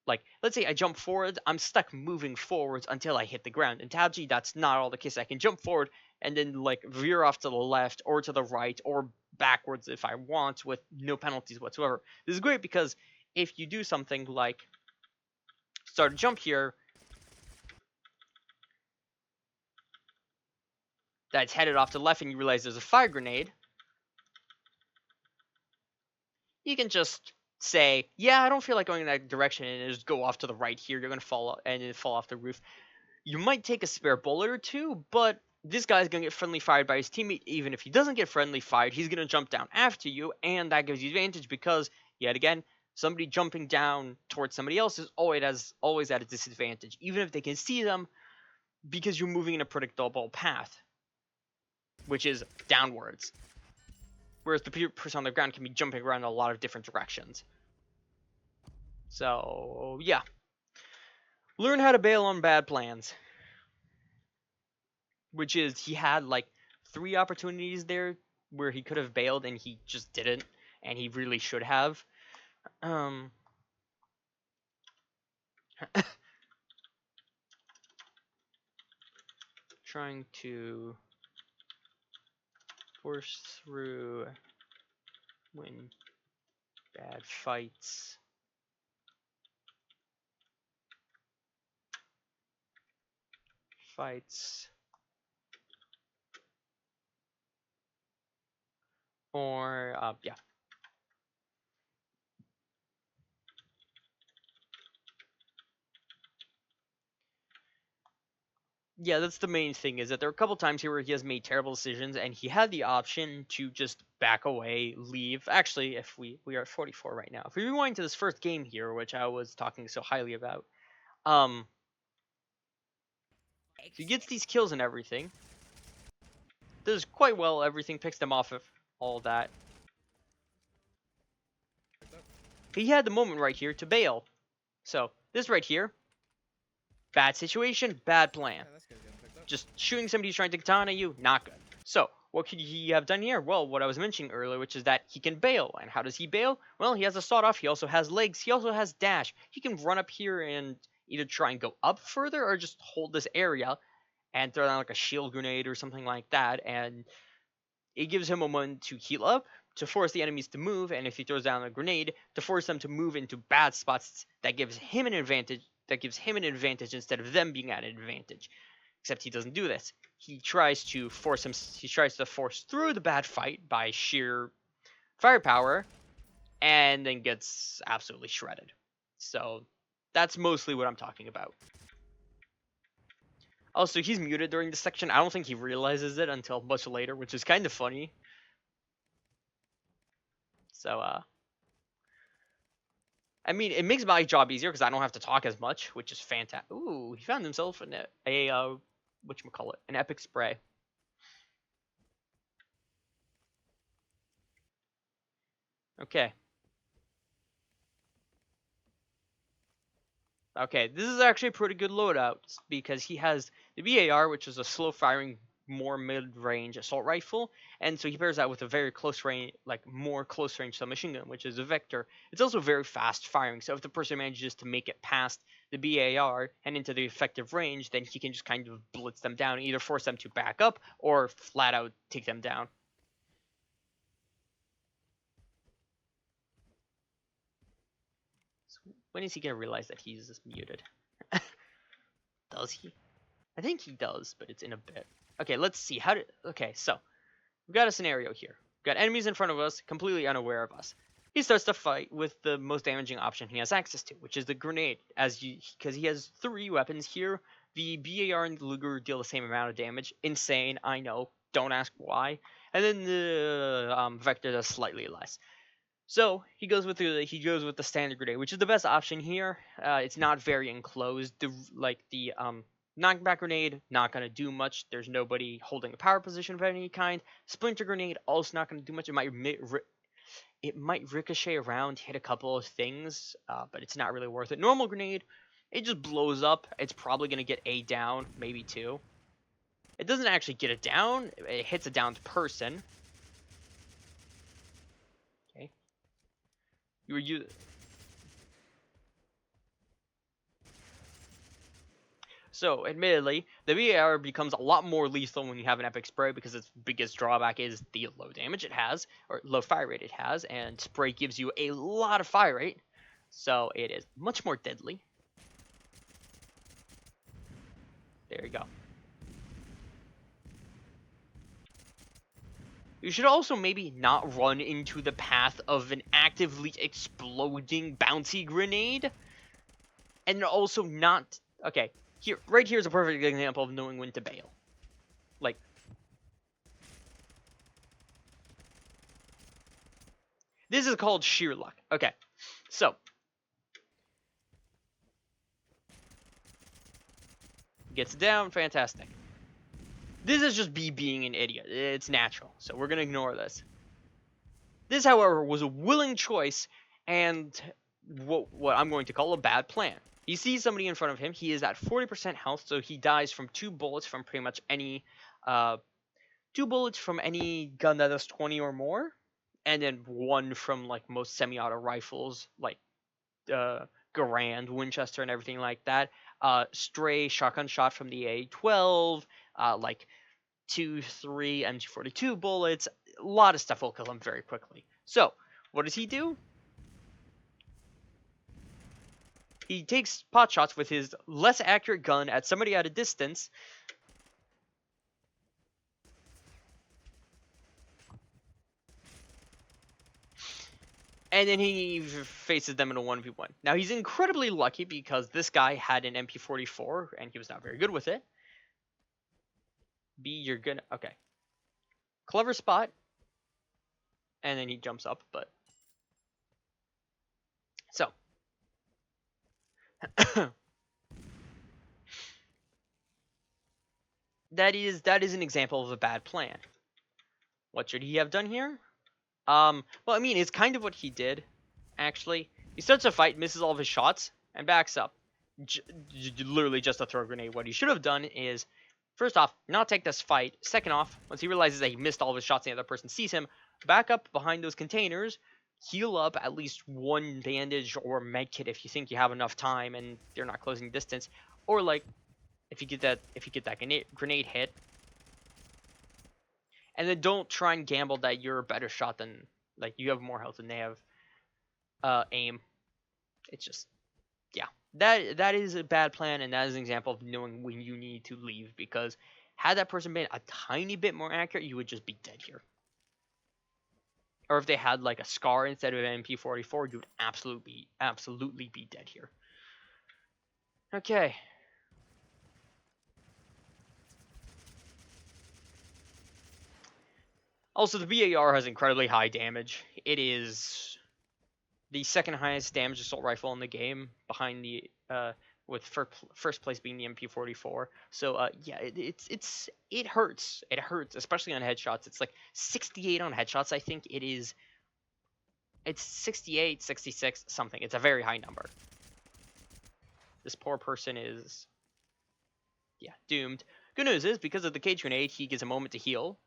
Like, let's say I jump forward, I'm stuck moving forwards until I hit the ground. In TAVR, that's not all the case. I can jump forward and then, like, veer off to the left or to the right or backwards if I want with no penalties whatsoever. This is great because if you do something like start a jump here that's headed off to the left and you realize there's a fire grenade, you can just say, yeah, I don't feel like going in that direction, and just go off to the right here. You're going to fall off the roof. You might take a spare bullet or two, but this guy's going to get friendly fired by his teammate. Even if he doesn't get friendly fired, he's going to jump down after you, and that gives you advantage because, yet again, somebody jumping down towards somebody else is always at a disadvantage, even if they can see them, because you're moving in a predictable path, which is downwards. Whereas the person on the ground can be jumping around in a lot of different directions. So, yeah. Learn how to bail on bad plans. Which is, he had like 3 opportunities there where he could have bailed and he just didn't. And he really should have. Trying to force through, win bad fights. Or, yeah. Yeah, that's the main thing, is that there are a couple times here where he has made terrible decisions, and he had the option to just back away, leave. Actually, if we are at 44 right now. If we rewind to this first game here, which I was talking so highly about, he gets these kills and everything. Does quite well, everything, picks them off of all that. He had the moment right here to bail. So, this right here, bad situation, bad plan. Yeah, that's good. Getting picked up. Just shooting somebody who's trying to katana you, not good. So, what could he have done here? Well, what I was mentioning earlier, which is that he can bail. And how does he bail? Well, he has a sawed off, he also has legs, he also has dash. He can run up here and either try and go up further or just hold this area and throw down like a shield grenade or something like that, and it gives him a moment to heal up, to force the enemies to move, and if he throws down a grenade, to force them to move into bad spots that gives him an advantage. That gives him an advantage instead of them being at an advantage. Except he doesn't do this. He tries to force him. He tries to force through the bad fight by sheer firepower, and then gets absolutely shredded. So that's mostly what I'm talking about. Also, he's muted during this section. I don't think he realizes it until much later, which is kind of funny. So, I mean, it makes my job easier because I don't have to talk as much, which is fantastic. Ooh, he found himself a whatchamacallit, an epic spray. Okay. Okay, this is actually a pretty good loadout because he has the BAR, which is a slow-firing, more mid-range assault rifle, and so he pairs that with a very close range, like more close-range submachine gun, which is a Vector. It's also very fast-firing, so if the person manages to make it past the BAR and into the effective range, then he can just kind of blitz them down, either force them to back up or flat-out take them down. So when is he gonna realize that he's just muted? Does he? I think he does, but it's in a bit. Okay, let's see. Okay, so we've got a scenario here. We've got enemies in front of us, completely unaware of us. He starts to fight with the most damaging option he has access to, which is the grenade. Because he has 3 weapons here. The BAR and the Luger deal the same amount of damage. Insane, I know. Don't ask why. And then the Vector does slightly less. So he goes with the standard grenade, which is the best option here. It's not very enclosed. The knockback grenade, not gonna do much. There's nobody holding a power position of any kind. Splinter grenade, also not gonna do much. It might ricochet around, hit a couple of things, but it's not really worth it. Normal grenade, it just blows up. It's probably gonna get a down, maybe 2. It doesn't actually get it down. It hits a downed person. Okay. So, admittedly, the BAR becomes a lot more lethal when you have an epic spray because its biggest drawback is the low damage it has, or low fire rate it has, and spray gives you a lot of fire rate, so it is much more deadly. There you go. You should also maybe not run into the path of an actively exploding bouncy grenade, and also not... Okay, right here is a perfect example of knowing when to bail. Like, this is called sheer luck. Okay, so gets down, fantastic. This is just B being an idiot. It's natural, so we're gonna ignore this. This, however, was a willing choice and what I'm going to call a bad plan. He sees somebody in front of him. He is at 40% health, so he dies from 2 bullets from pretty much any 2 bullets from any gun that does 20 or more, and then 1 from like most semi-auto rifles, like Garand, Winchester, and everything like that. Stray shotgun shot from the A12, like 2, 3 MG42 bullets. A lot of stuff will kill him very quickly. So, what does he do? He takes pot shots with his less accurate gun at somebody at a distance. And then he faces them in a 1v1. Now, he's incredibly lucky because this guy had an MP44 and he was not very good with it. B, you're gonna... Okay. Clever spot. And then he jumps up, but... So. that is an example of a bad plan. What should he have done here? Well, I mean, it's kind of what he did, actually. He starts a fight, misses all of his shots, and backs up. Literally just to throw a grenade. What he should have done is, first off, not take this fight. Second off, once he realizes that he missed all of his shots and the other person sees him, back up behind those containers, heal up at least one bandage or med kit if you think you have enough time and they're not closing distance, or like if you get that grenade hit, and then don't try and gamble that you're a better shot than, like, you have more health than they have aim. It's just, yeah, that is a bad plan, and that is an example of knowing when you need to leave, because had that person been a tiny bit more accurate, you would just be dead here. Or if they had like a scar instead of an MP44, you would absolutely be dead here. Okay. Also, the BAR has incredibly high damage. It is the second highest damage assault rifle in the game, behind the with first place being the MP44. So yeah, it hurts. It hurts, especially on headshots. It's like 68 on headshots. I think it is. It's 68, 66, something. It's a very high number. This poor person is, yeah, doomed. Good news is, because of the cage grenade, he gets a moment to heal.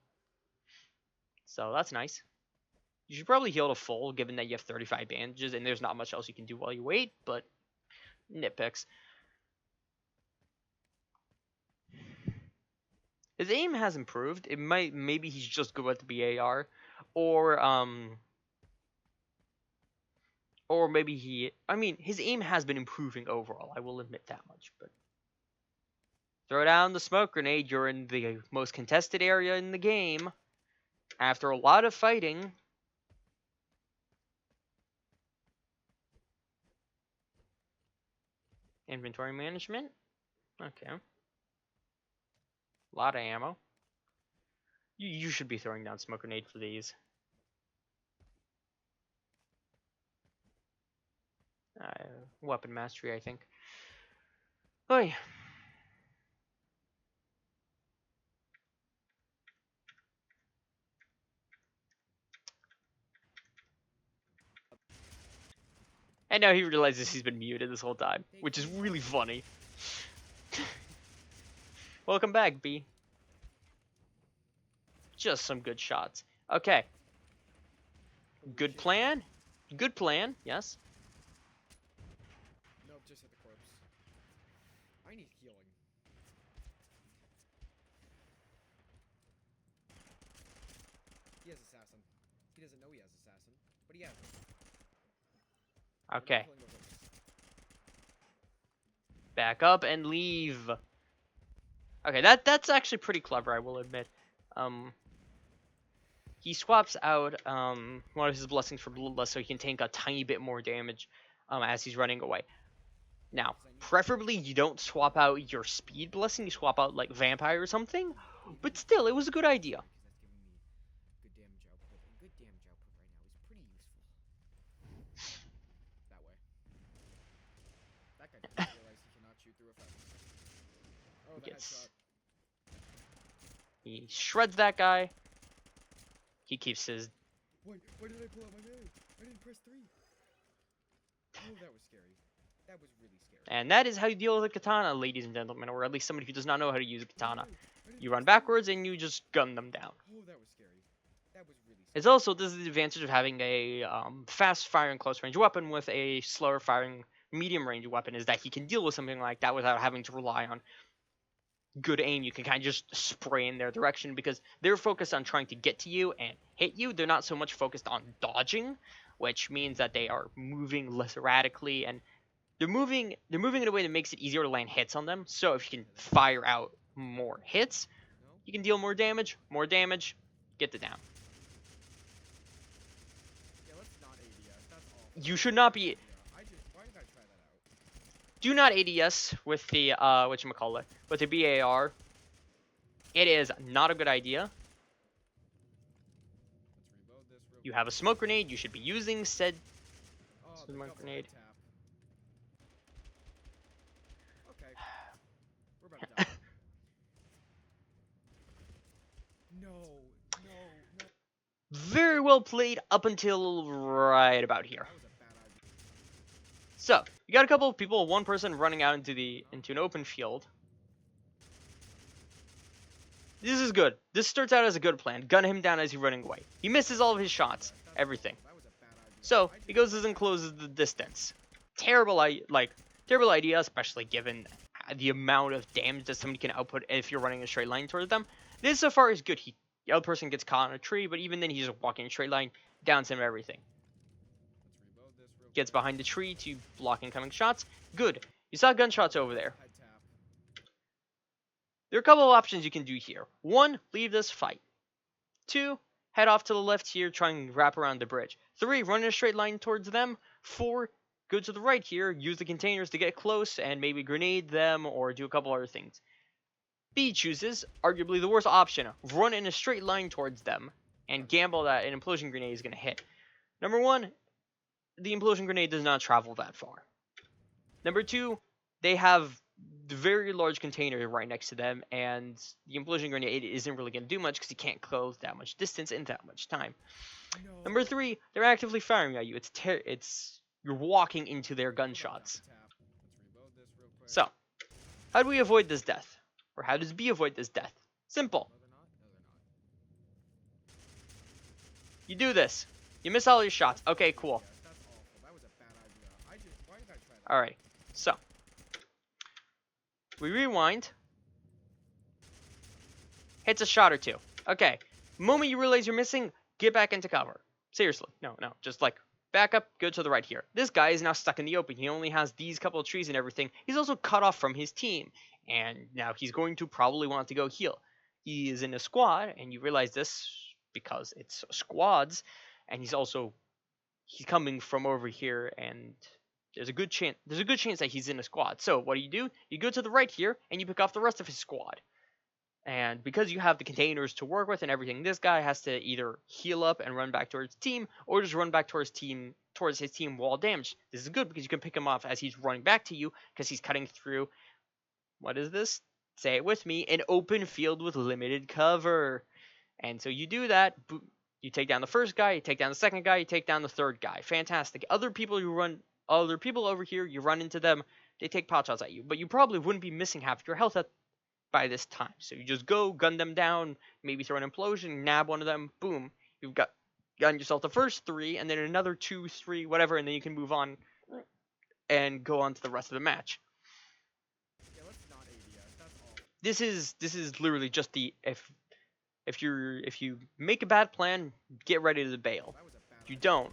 So that's nice. You should probably heal to full, given that you have 35 bandages, and there's not much else you can do while you wait, but nitpicks. His aim has improved. Maybe he's just good at the BAR, or maybe his aim has been improving overall. I will admit that much, but throw down the smoke grenade. You're in the most contested area in the game. After a lot of fighting. Inventory management. Okay. A lot of ammo. You should be throwing down smoke grenade for these. Weapon mastery, I think. Oh yeah. And now he realizes he's been muted this whole time, which is really funny. Welcome back, B. Just some good shots. Okay. Good plan. Good plan, yes. Nope, just hit the corpse. I need healing. He has assassin. He doesn't know he has assassin, but he has it. Okay. Back up and leave. Okay, that's actually pretty clever, I will admit. He swaps out one of his blessings for bloodless so he can take a tiny bit more damage as he's running away. Now, preferably you don't swap out your speed blessing, you swap out like vampire or something, but still, it was a good idea. Good damage output. And good damage output right now is pretty useful. That way. That guy doesn't realize he cannot shoot through a fence. Oh, the headshot. He shreds that guy. He keeps his... Wait, why did I pull out my gun? I didn't press 3. Oh, that was scary. That was really scary. And that is how you deal with a katana, ladies and gentlemen, or at least somebody who does not know how to use a katana. You run backwards and you just gun them down. Oh, that was scary. That was really scary. It's also, this is the advantage of having a fast-firing close-range weapon with a slower-firing medium-range weapon, is that he can deal with something like that without having to rely on good aim. You can kind of just spray in their direction, because they're focused on trying to get to you and hit you. They're not so much focused on dodging, which means that they are moving less erratically, and they're moving in a way that makes it easier to land hits on them. So if you can fire out more hits, you can deal more damage, get the down. Yeah, let's not ADS. That's awful. You should not be... Why did I try that out? Do not ADS with the, whatchamacallit, with the BAR. It is not a good idea. Let's reload this real You have a smoke grenade, you should be using said smoke grenade. Tap. Okay. We're about to die. No. Very well played up until right about here. That was a bad idea. So, you got a couple of people, one person running out into an open field. This is good. This starts out as a good plan. Gun him down as he's running away. He misses all of his shots. Everything. That was a bad idea. So he goes and closes the distance. Terrible idea, especially given the amount of damage that somebody can output if you're running a straight line towards them. This so far is good. The other person gets caught on a tree, but even then he's just walking in a straight line, downs him everything. Let's reload this real Gets quick. behind the tree to block incoming shots. Good. You saw gunshots over there. Head tap. There are a couple of options you can do here. One, leave this fight. Two, head off to the left here, try and wrap around the bridge. Three, run in a straight line towards them. Four, go to the right here, use the containers to get close and maybe grenade them or do a couple other things. B chooses, arguably the worst option, run in a straight line towards them and gamble that an implosion grenade is going to hit. Number one, the implosion grenade does not travel that far. Number two, they have the very large container right next to them, and the implosion grenade isn't really going to do much because you can't close that much distance in that much time. No. Number three, they're actively firing at you. It's you're walking into their gunshots. Tap. Let's reload this real quick. So, how do we avoid this death? Or how does B avoid this death? Simple. No, they're not. No, they're not. You do this. You miss all your shots. Okay, cool. Yes, that's awful. That was a bad idea. Why did I try that? Alright, so we rewind. Hits a shot or two. Okay, moment you realize you're missing, get back into cover. Seriously, no, just like back up, go to the right here. This guy is now stuck in the open. He only has these couple of trees and everything. He's also cut off from his team, and now he's going to probably want to go heal. He is in a squad, and you realize this because it's squads, and he's coming from over here, and there's a good chance that he's in a squad. So what do? You go to the right here and you pick off the rest of his squad. And because you have the containers to work with and everything, this guy has to either heal up and run back towards his team, or just run back towards his team while damaged. This is good because you can pick him off as he's running back to you because he's cutting through. What is this? Say it with me. An open field with limited cover. And so you do that. You take down the first guy, you take down the second guy, you take down the third guy. Fantastic. Other people over here, you run into them, they take pot shots at you. But you probably wouldn't be missing half your health by this time. So you just go, gun them down, maybe throw an implosion, nab one of them, boom. You've gotten yourself the first three, and then another 2, 3, whatever, and then you can move on and go on to the rest of the match. Yeah, let's not ADS. That's awful. This is literally just the if you make a bad plan, get ready to bail. That was a bad You idea. don't.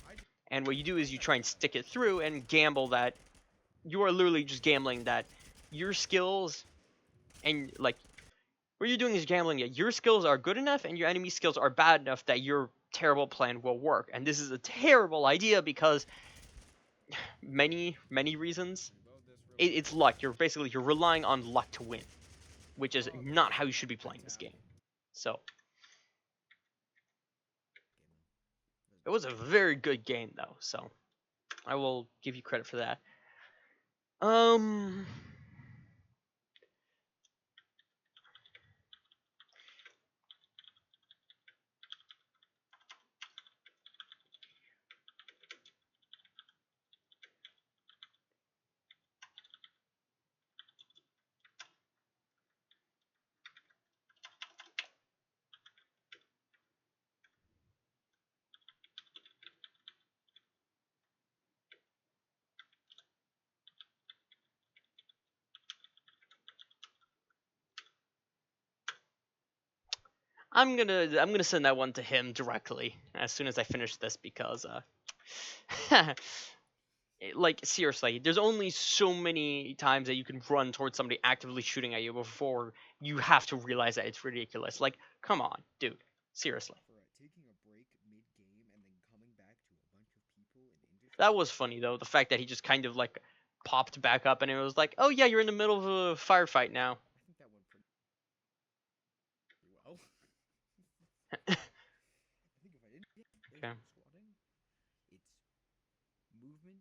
And what you do is you try and stick it through and gamble that you are literally just gambling that your skills and like what you're doing is gambling that your skills are good enough and your enemy skills are bad enough that your terrible plan will work. And this is a terrible idea because many reasons. Reload this real It's luck. You're relying on luck to win, which is not how you should be playing this game. So it was a very good game though, so I will give you credit for that. I'm gonna send that one to him directly as soon as I finish this because like seriously, there's only so many times that you can run towards somebody actively shooting at you before you have to realize that it's ridiculous. Like, come on, dude, seriously. For taking a break mid-game and then coming back to a bunch of people in industry. That was funny though, the fact that he just kind of like popped back up and it was like, oh yeah, you're in the middle of a firefight now. I think that went pretty well. I think if I didn't get Okay. squatting, it's movement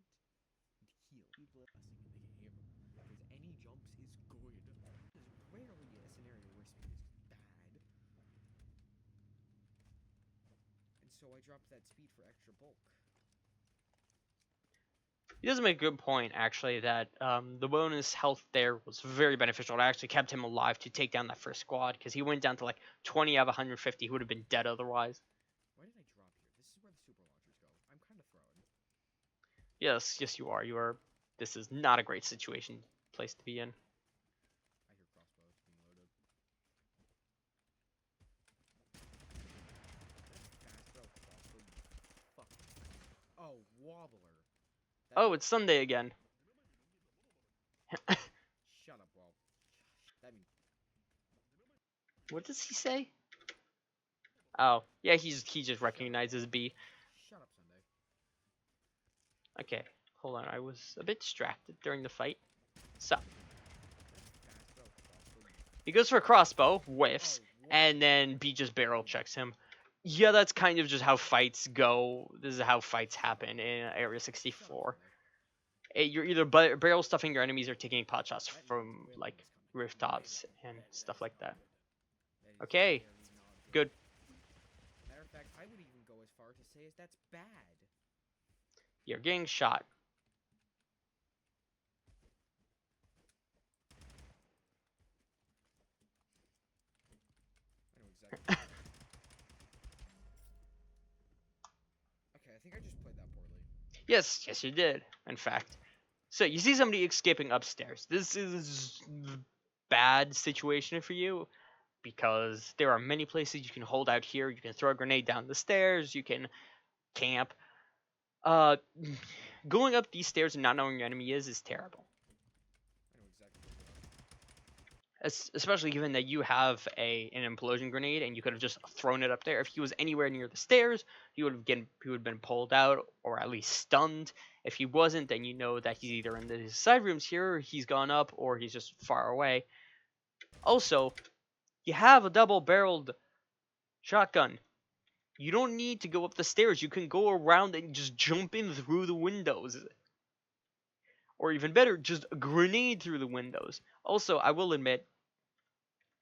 and heal. Blessing in the game because any jumps is good. There's rarely a scenario where speed is bad. And so I dropped that speed for extra bulk. He does make a good point, actually, that the bonus health there was very beneficial. It actually kept him alive to take down that first squad, because he went down to like 20 out of 150. He would have been dead otherwise. Why did I drop here? This is where the super launchers go. I'm kind of thrown. Yes, yes, you are. You are. This is not a great situation, place to be in. I hear crossbows being loaded. Fast bro, crossbow, you fucking. Oh, wobbler. That Oh, means. it's Sunday again. Shut up, Wob. That means. What does he say? Oh, yeah, he just recognizes B. Shut up, Sunday. Okay, hold on. I was a bit distracted during the fight. So Fast bro, crossbow, he goes for a crossbow, whiffs, Oh, and wobbler. then B just barrel checks him. Yeah, that's kind of just how fights go. This is how fights happen in Area Shut up, 64. Sunday. You're either barrel stuffing your enemies or taking pot shots That means from Wailing like is coming. rooftops and That stuff is like not that. good. That is Okay, very not good. good. Matter of fact, I would even go as far to say as that's bad. You're getting shot. I know exactly what you're doing. Okay, I think I just played that poorly. Yes, yes, you did. In fact. So you see somebody escaping upstairs. This is a bad situation for you because there are many places you can hold out here. You can throw a grenade down the stairs. You can camp. Uh, going up these stairs and not knowing where your enemy is terrible. I know exactly what you're doing. Especially given that you have an implosion grenade and you could have just thrown it up there. If he was anywhere near the stairs, he would have been pulled out or at least stunned. If he wasn't, then you know that he's either in the side rooms here, or he's gone up, or he's just far away. Also, you have a double-barreled shotgun. You don't need to go up the stairs. You can go around and just jump in through the windows. Or even better, just grenade through the windows. Also, I will admit,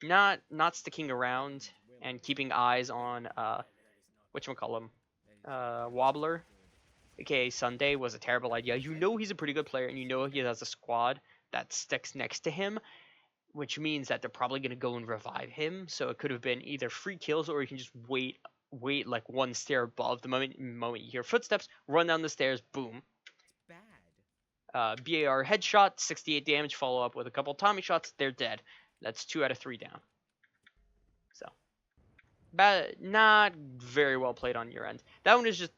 not sticking around Wailing and is keeping not eyes good. on That is not good. whatchamacallem, That is very Wobbler, not good. aka Sunday, was a terrible idea. You I know would he's a pretty good player, and you say know he that. has a squad that sticks next to him, which means that they're probably gonna go and revive him. So it could have been either free kills or you can just wait like one stair above. The moment you hear footsteps, run down the stairs, boom. It's bad. BAR headshot, 68 damage. Follow up with a couple Tommy shots, they're dead. That's 2 out of 3 down. So bad, not very well played on your end. That one is just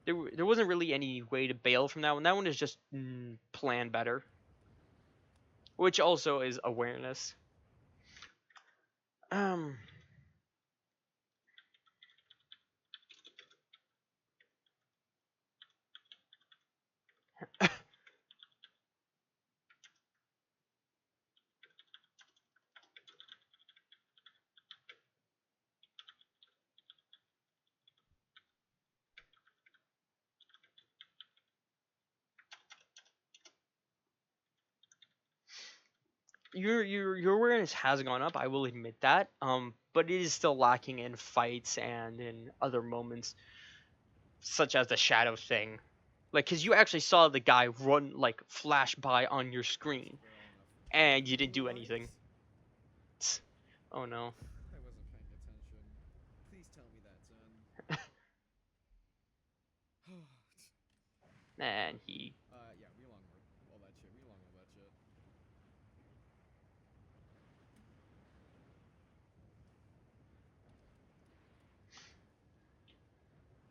there wasn't really any way to bail from that one. That one is just plan better, which also is awareness. Um, your awareness has gone up. I will admit that. But it is still lacking in fights and in other moments, such as the shadow thing. Like, cause you actually saw the guy run like flash by on your screen, Well enough. and you didn't do What? anything. Oh no. I wasn't paying attention. Please tell me that's in. And he. Yeah, we long all that shit. We long all that shit.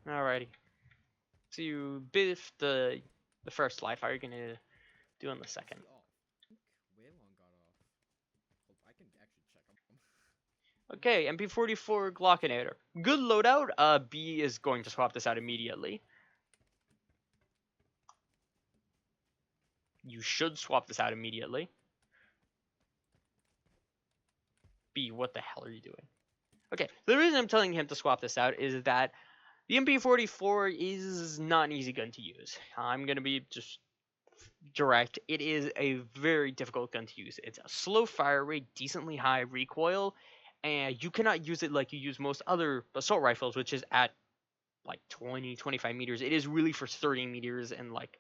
Alrighty. So you biff the first life. How are you gonna do on the Is second? he off? I think Waylon got off. Hold, I can actually check him. Okay, MP44 Glockinator. Good loadout. B is going to swap this out immediately. You should swap this out immediately. B, what the hell are you doing? Okay, the reason I'm telling him to swap this out is that the MP44 is not an easy gun to use. I'm gonna be just direct. It is a very difficult gun to use. It's a slow fire rate, decently high recoil, and you cannot use it like you use most other assault rifles, which is at like 20, 25 meters. It is really for 30 meters and like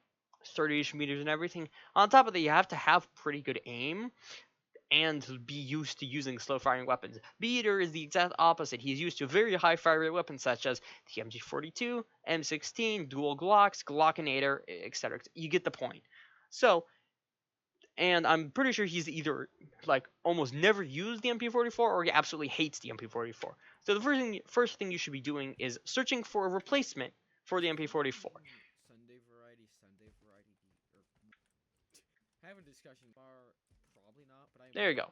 30-ish meters and everything. On top of that, you have to have pretty good aim. and be used to using slow firing weapons. Beater is the exact opposite. He's used to very high fire rate weapons such as the MG42, M16, dual Glocks, Glockinator, etc. You get the point. So, and I'm pretty sure he's either like almost never used the MP44 or he absolutely hates the MP44. So the first thing you should be doing is searching for a replacement for the MP44. Sunday variety, or have a discussion. Probably not, but I am. There you go.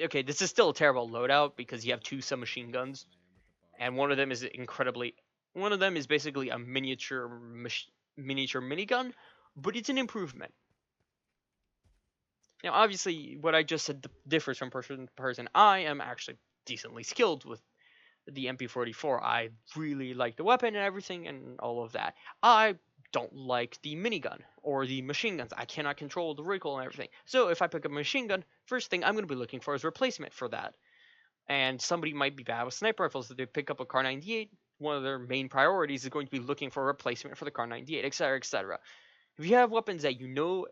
Okay, this is still a terrible loadout because you have two submachine guns, and one of them is incredibly. One of them is basically a miniature minigun, but it's an improvement. Now, obviously, what I just said differs from person to person. I am actually decently skilled with the MP44. I really like the weapon and everything and all of that. I don't like the minigun or the machine guns. I cannot control the recoil and everything. So if I pick up a machine gun, first thing I'm going to be looking for is replacement for that. And somebody might be bad with sniper rifles. If they pick up a Kar 98, one of their main priorities is going to be looking for a replacement for the Kar 98, etc., etc. If you have weapons that you know,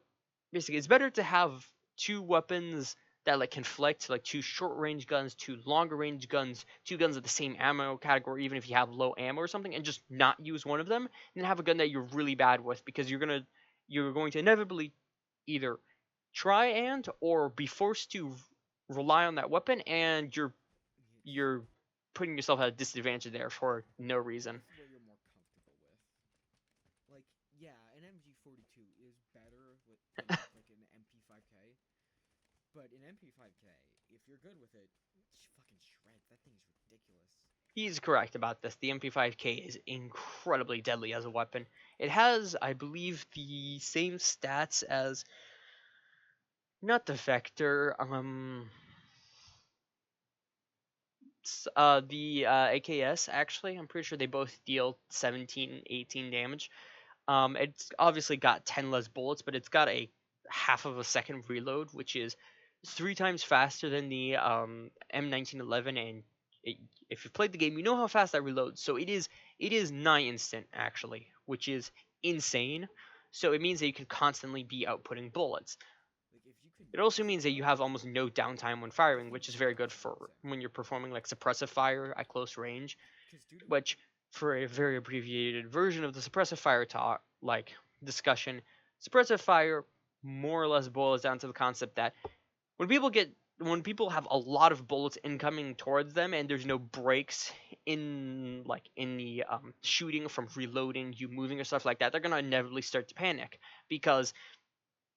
basically, it's better to have two weapons that like conflict, like two short range guns, two longer range guns, two guns of the same ammo category, even if you have low ammo or something, and just not use one of them, and have a gun that you're really bad with because you're going to inevitably either try and or be forced to rely on that weapon, and you're putting yourself at a disadvantage there for no reason. What you're more comfortable with. Like, yeah, an MG42 is better with than like an MP5K, but an MP5K, if you're good with it, fucking shreds. That thing is ridiculous. He's correct about this. The MP5K is incredibly deadly as a weapon. It has, I believe, the same stats as not the Vector, the AKS. Actually, I'm pretty sure they both deal 17, 18 damage. It's obviously got 10 less bullets, but it's got a half of a second reload, which is 3 times faster than the M1911. And if you've played the game, you know how fast that reloads. So it is nigh instant actually, which is insane. So it means that you can constantly be outputting bullets. Like, if you could. It also means that you have almost no downtime when firing, which is very good for 100%. when you're performing like suppressive fire at close range, Because, dude, which for a very abbreviated version of the suppressive fire talk like discussion, suppressive fire more or less boils down to the concept that when people have a lot of bullets incoming towards them and there's no breaks in the shooting from reloading, you moving or stuff like that, they're gonna inevitably start to panic because,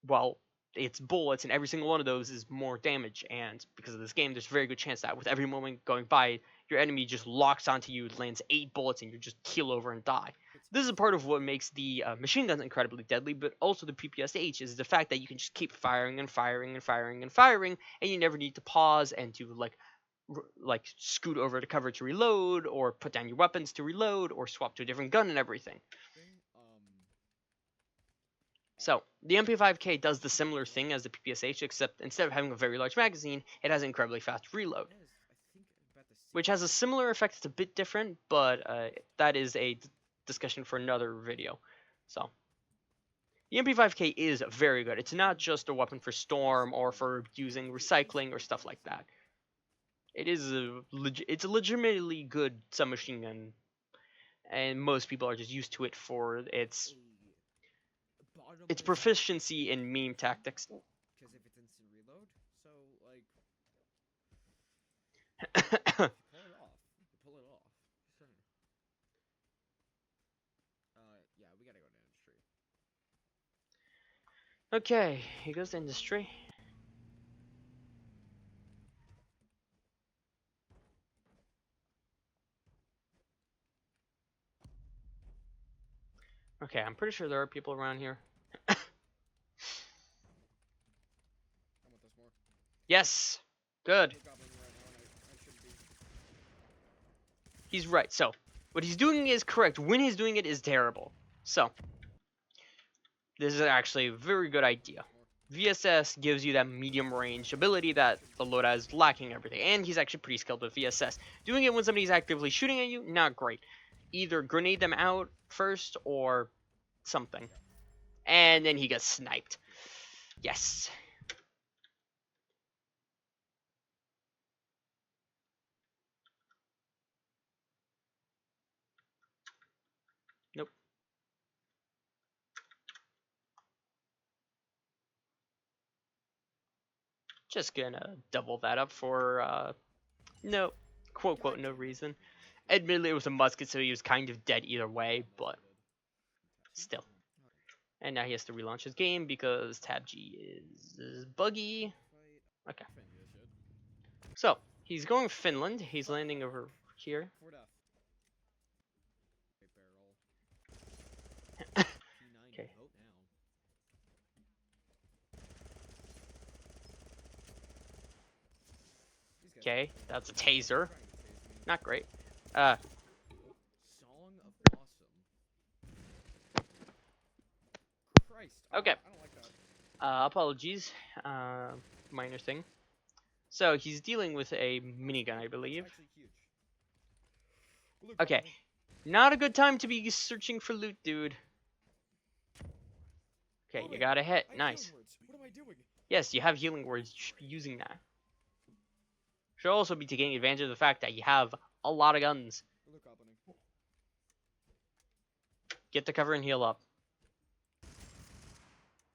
well, it's bullets, and every single one of those is more damage. And because of this game, there's a very good chance that with every moment going by, your enemy just locks onto you, lands 8 bullets, and you just keel over and die. This is a part of what makes the machine guns incredibly deadly, but also the PPSH is the fact that you can just keep firing and firing and firing and firing, and you never need to pause and to like scoot over to cover to reload, or put down your weapons to reload, or swap to a different gun and everything. So the MP5K does the similar thing as the PPSH, except instead of having a very large magazine, it has an incredibly fast reload, it has, I think, about the same. which has a similar effect. It's a bit different, but that is a discussion for another video. So the MP5K is very good. It's not just a weapon for storm or for using recycling or stuff like that. It's a legitimately good submachine gun, and most people are just used to it for its proficiency in meme tactics. Because if it's instant reload, so like, if you pull it off, you can pull it off. Just saying. Yeah, we gotta go to industry. Okay, here goes the industry. Okay, I'm pretty sure there are people around here. I want this more. Yes, good. I'm gobbling right now, and I shouldn't be. He's right. So, what he's doing is correct. When he's doing it is terrible. So, this is actually a very good idea. VSS gives you that medium range ability that the loadout is lacking everything, and he's actually pretty skilled with VSS. Doing it when somebody's actively shooting at you, not great. Either grenade them out first or something. And then he gets sniped. Yes. Just gonna double that up for no, quote God quote, no damn it. reason. Admittedly, it was a musket, so he was kind of dead either way, Unless but I did. still. And now he has to relaunch his game because Tab G is buggy. Fight. Okay. Fin this shit. So, he's going Finland. He's landing over here. For death. Barrel. P90 Okay. vote now. These guys Okay, are that's a trying to taser. tase me. Not great. Song of Awesome. Christ. Okay. I don't like that. Apologies. Minor thing. So, he's dealing with a minigun, I believe. That's actually huge. Look, Okay. Paul. Not a good time to be searching for loot, dude. Okay, Oh, you wait. got a hit. I have Nice. healing words. What am I doing? Yes, you have healing words. You should be using that. Should also be taking advantage of the fact that you have a lot of guns. Look opening. Get the cover and heal up.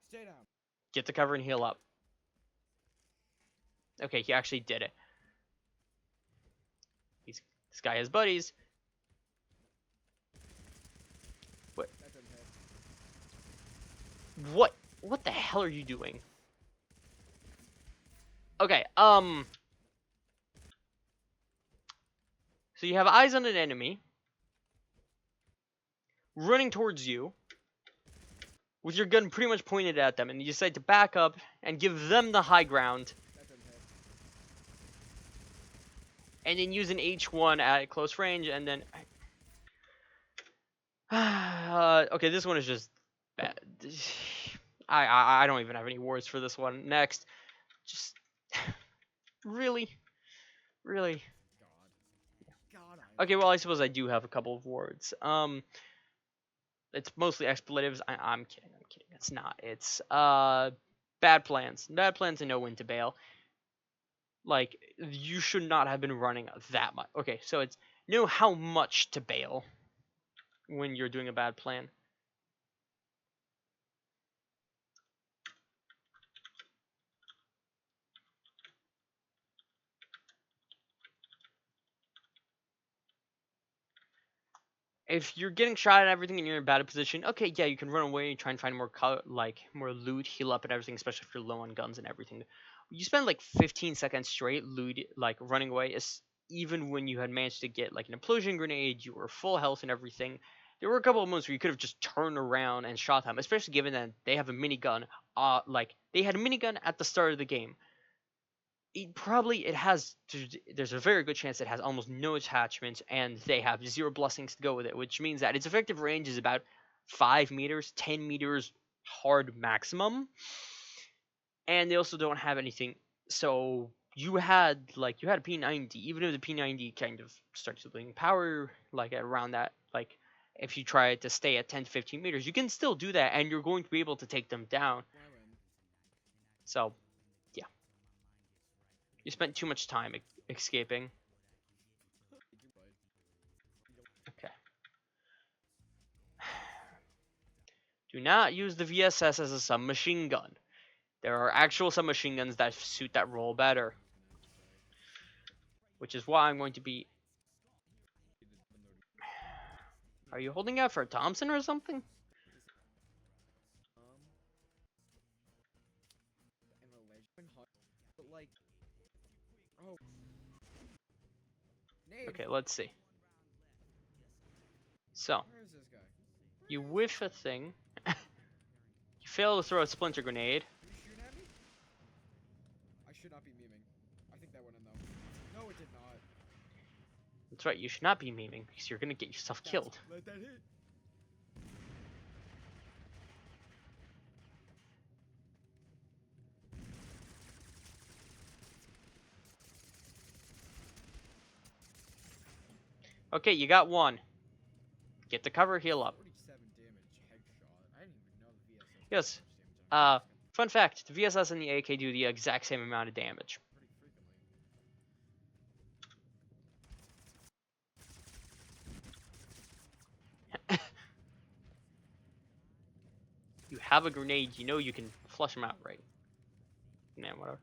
Stay down. Get the cover and heal up. Okay, he actually did it. This guy has buddies. That didn't hit. What the hell are you doing? Okay, so you have eyes on an enemy running towards you with your gun pretty much pointed at them, and you decide to back up and give them the high ground, That didn't hit. and then use an H1 at close range, and then okay, this one is just bad. I don't even have any words for this one. Next. Just really. God, Okay, well, I suppose I do have a couple of words. It's mostly expletives. I'm kidding. It's not. It's bad plans. Bad plans and know when to bail. Like, you should not have been running that much. Okay, so it's know how much to bail when you're doing a bad plan. If you're getting shot at everything and you're in a bad position, okay, yeah, you can run away and try and find more more loot, heal up and everything, especially if you're low on guns and everything. You spend like 15 seconds straight loot, like running away, even when you had managed to get like an implosion grenade, you were full health and everything. There were a couple of moments where you could have just turned around and shot them, especially given that they have a minigun. Like they had a minigun at the start of the game. It has there's a very good chance it has almost no attachments and they have 0 blessings to go with it, which means that its effective range is about 5 meters, 10 meters hard maximum, and they also don't have anything. So you had a P90, even if the P90 kind of starts losing power like around that, like if you try to stay at 10 to 15 meters, you can still do that and you're going to be able to take them down. So you spent too much time escaping. Okay. Do not use the VSS as a submachine gun. There are actual submachine guns that suit that role better. Which is why I'm going to be... Are you holding out for a Thompson or something? But like, oh, Okay, let's see. So, where is this guy? you whiff a thing. You fail to throw a splinter grenade. Are you shooting at me? I should not be memeing. I think that went in though. No, it did not. That's right, you should not be memeing because you're gonna get yourself killed. Let that hit. Okay, you got one. Get the cover, heal up. 47 damage headshot. I didn't even know the VSS. Yes. Fun fact, the VSS and the AK do the exact same amount of damage. Pretty frequently. You have a grenade, you know you can flush them out, right? Nah, whatever.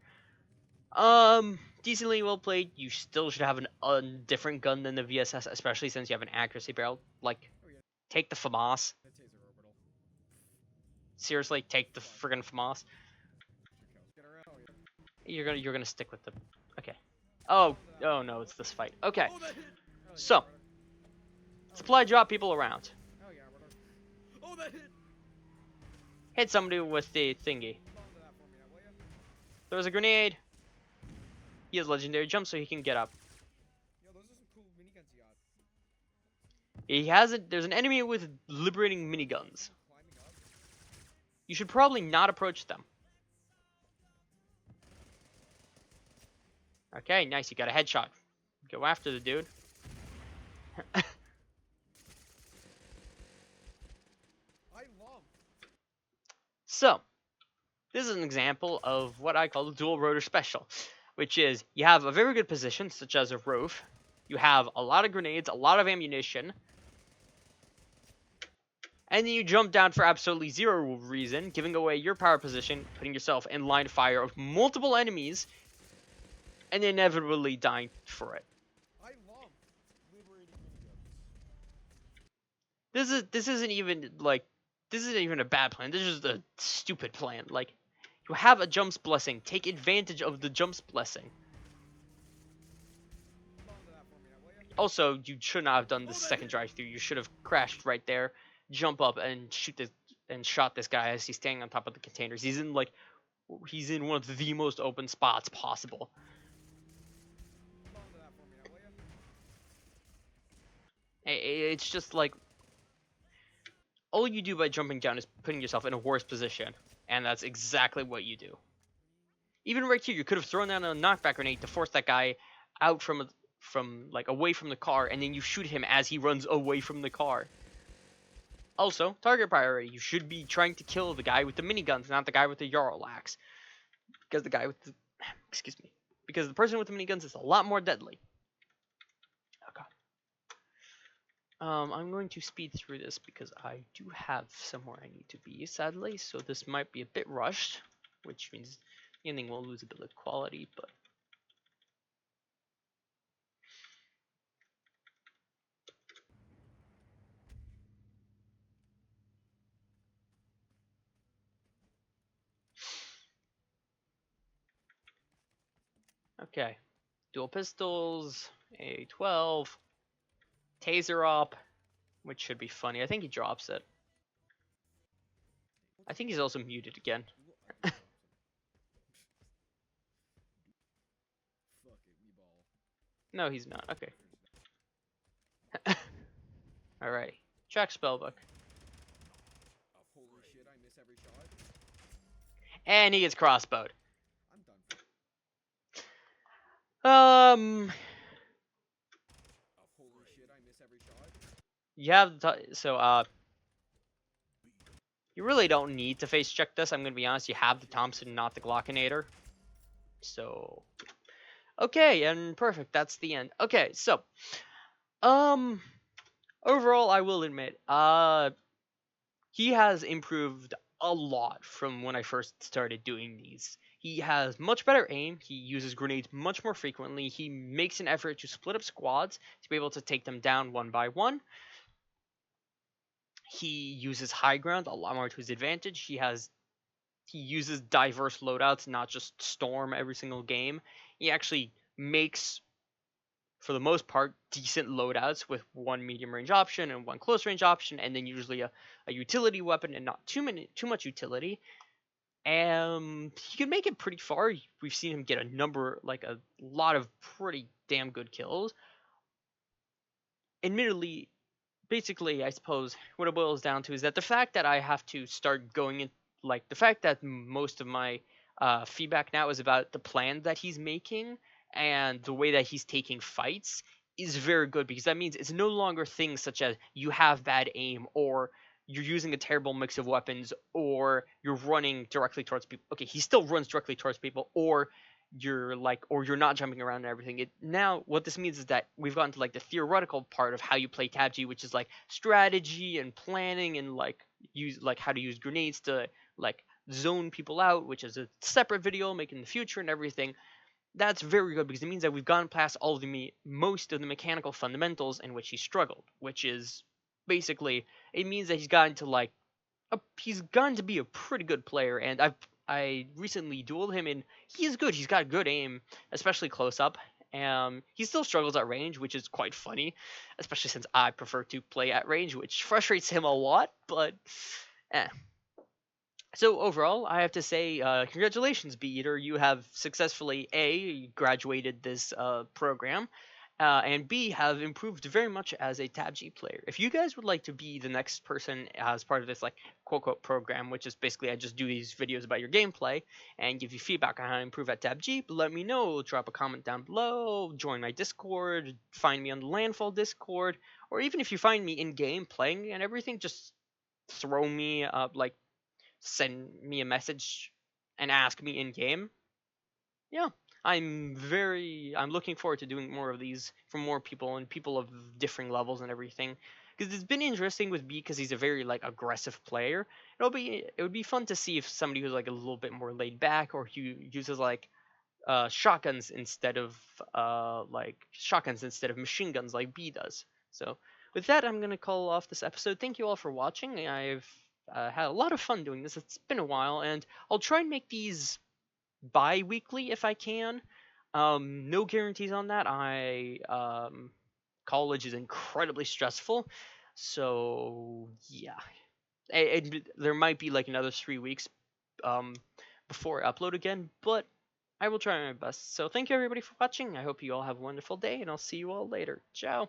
Decently well played. You still should have a different gun than the VSS, especially since you have an accuracy barrel. Like, Oh yeah, take the FAMAS. the taser orbital. Seriously, take the Fine. friggin' FAMAS. Extra kills. Get around. Oh yeah. You're gonna stick with the. Okay. Hold Oh on to that oh for me. no, Now, it's will this you? fight. Okay. Oh, that hit. Oh yeah, So brother. Oh yeah. supply drop people around. Oh yeah, brother. Oh, that hit. Hit somebody with the thingy. Hold on to that for me now, will you? There's a grenade. He has legendary jump, so he can get up. Yo, those are some cool miniguns you got. He has it. There's an enemy with liberating miniguns. Climbing up. You should probably not approach them. Okay, nice. You got a headshot. Go after the dude. I love. So, this is an example of what I call the dual rotor special, which is you have a very good position, such as a roof. You have a lot of grenades, a lot of ammunition, and then you jump down for absolutely zero reason, giving away your power position, putting yourself in line of fire of multiple enemies, and inevitably dying for it. I love liberating miniguns. This isn't even like this isn't even a bad plan. This is just a stupid plan. Like, you have a jumps blessing. Take advantage of the jumps blessing. Hold on to that for me now, will you? Also, you should not have done the Oh, that second hit. drive-through. You should have crashed right there, jump up and shot this guy as he's standing on top of the containers. He's in one of the most open spots possible. Hold on to that for me now, will you? It's just like all you do by jumping down is putting yourself in a worse position, and that's exactly what you do. Even right here, you could have thrown down a knockback grenade to force that guy out from like away from the car, and then you shoot him as he runs away from the car. Also, target priority. You should be trying to kill the guy with the miniguns, not the guy with the Jarl axe. Because the guy with the excuse me. Because the person with the miniguns is a lot more deadly. Okay. I'm going to speed through this because I do have somewhere I need to be, sadly, so this might be a bit rushed, which means the ending will lose a bit of quality, but okay. Dual pistols, A12, taser up, which should be funny. I think he drops it. I think he's also muted again. I drops him. Fuck it, we ball. No, he's not. Okay. There's Alrighty. Check spellbook. oh, holy shit, I miss every shot. And he gets crossbowed. I'm done. Um, Oh, holy shit, I miss every shot. you have so you really don't need to face check this. I'm gonna be honest. You have the Thompson, not the Glockinator. So, okay, and perfect. That's the end. Okay, so, um, overall, I will admit, he has improved a lot from when I first started doing these. He has much better aim. He uses grenades much more frequently. He makes an effort to split up squads to be able to take them down one by one. He uses high ground a lot more to his advantage. He uses diverse loadouts, not just storm every single game. He actually makes, for the most part, decent loadouts with one medium range option and one close range option, and then usually a utility weapon and not too much utility. He can make it pretty far. We've seen him get a lot of pretty damn good kills. Admittedly, basically, I suppose what it boils down to is that the fact that I have to start going in, like the fact that most of my feedback now is about the plan that he's making and the way that he's taking fights is very good, because that means it's no longer things such as you have bad aim or you're using a terrible mix of weapons or you're running directly towards people. Okay, he still runs directly towards people, or you're not jumping around and everything. It now what this means is that we've gotten to like the theoretical part of how you play TAVG, which is like strategy and planning and like how to use grenades to like zone people out, which is a separate video, making the future and everything. that's very good because it means that we've gone past all of most of the mechanical fundamentals in which he struggled, which is basically it means that he's gotten to be a pretty good player, and I recently dueled him, and he is good. He's got good aim, especially close up. He still struggles at range, which is quite funny, especially since I prefer to play at range, which frustrates him a lot. But eh, so overall, I have to say, congratulations, Bee Eater. You have successfully A, graduated this program, and B, have improved very much as a TabG player. If you guys would like to be the next person as part of this like quote unquote program, which is basically I just do these videos about your gameplay and give you feedback on how to improve at TabG, let me know. Drop a comment down below, join my Discord, find me on the Landfall Discord, or even if you find me in game playing and everything, just throw me send me a message and ask me in game. Yeah, I'm looking forward to doing more of these for more people and people of differing levels and everything. Because it's been interesting with B because he's a very like aggressive player. It would be fun to see if somebody who's like a little bit more laid back or who uses like shotguns instead of machine guns like B does. So with that, I'm gonna call off this episode. Thank you all for watching. I've had a lot of fun doing this. It's been a while, and I'll try and make these bi-weekly if I can. No guarantees on that. I college is incredibly stressful, so yeah. There might be like another 3 weeks um, before I upload again, but I will try my best. So thank you everybody for watching. I hope you all have a wonderful day, and I'll see you all later. Ciao.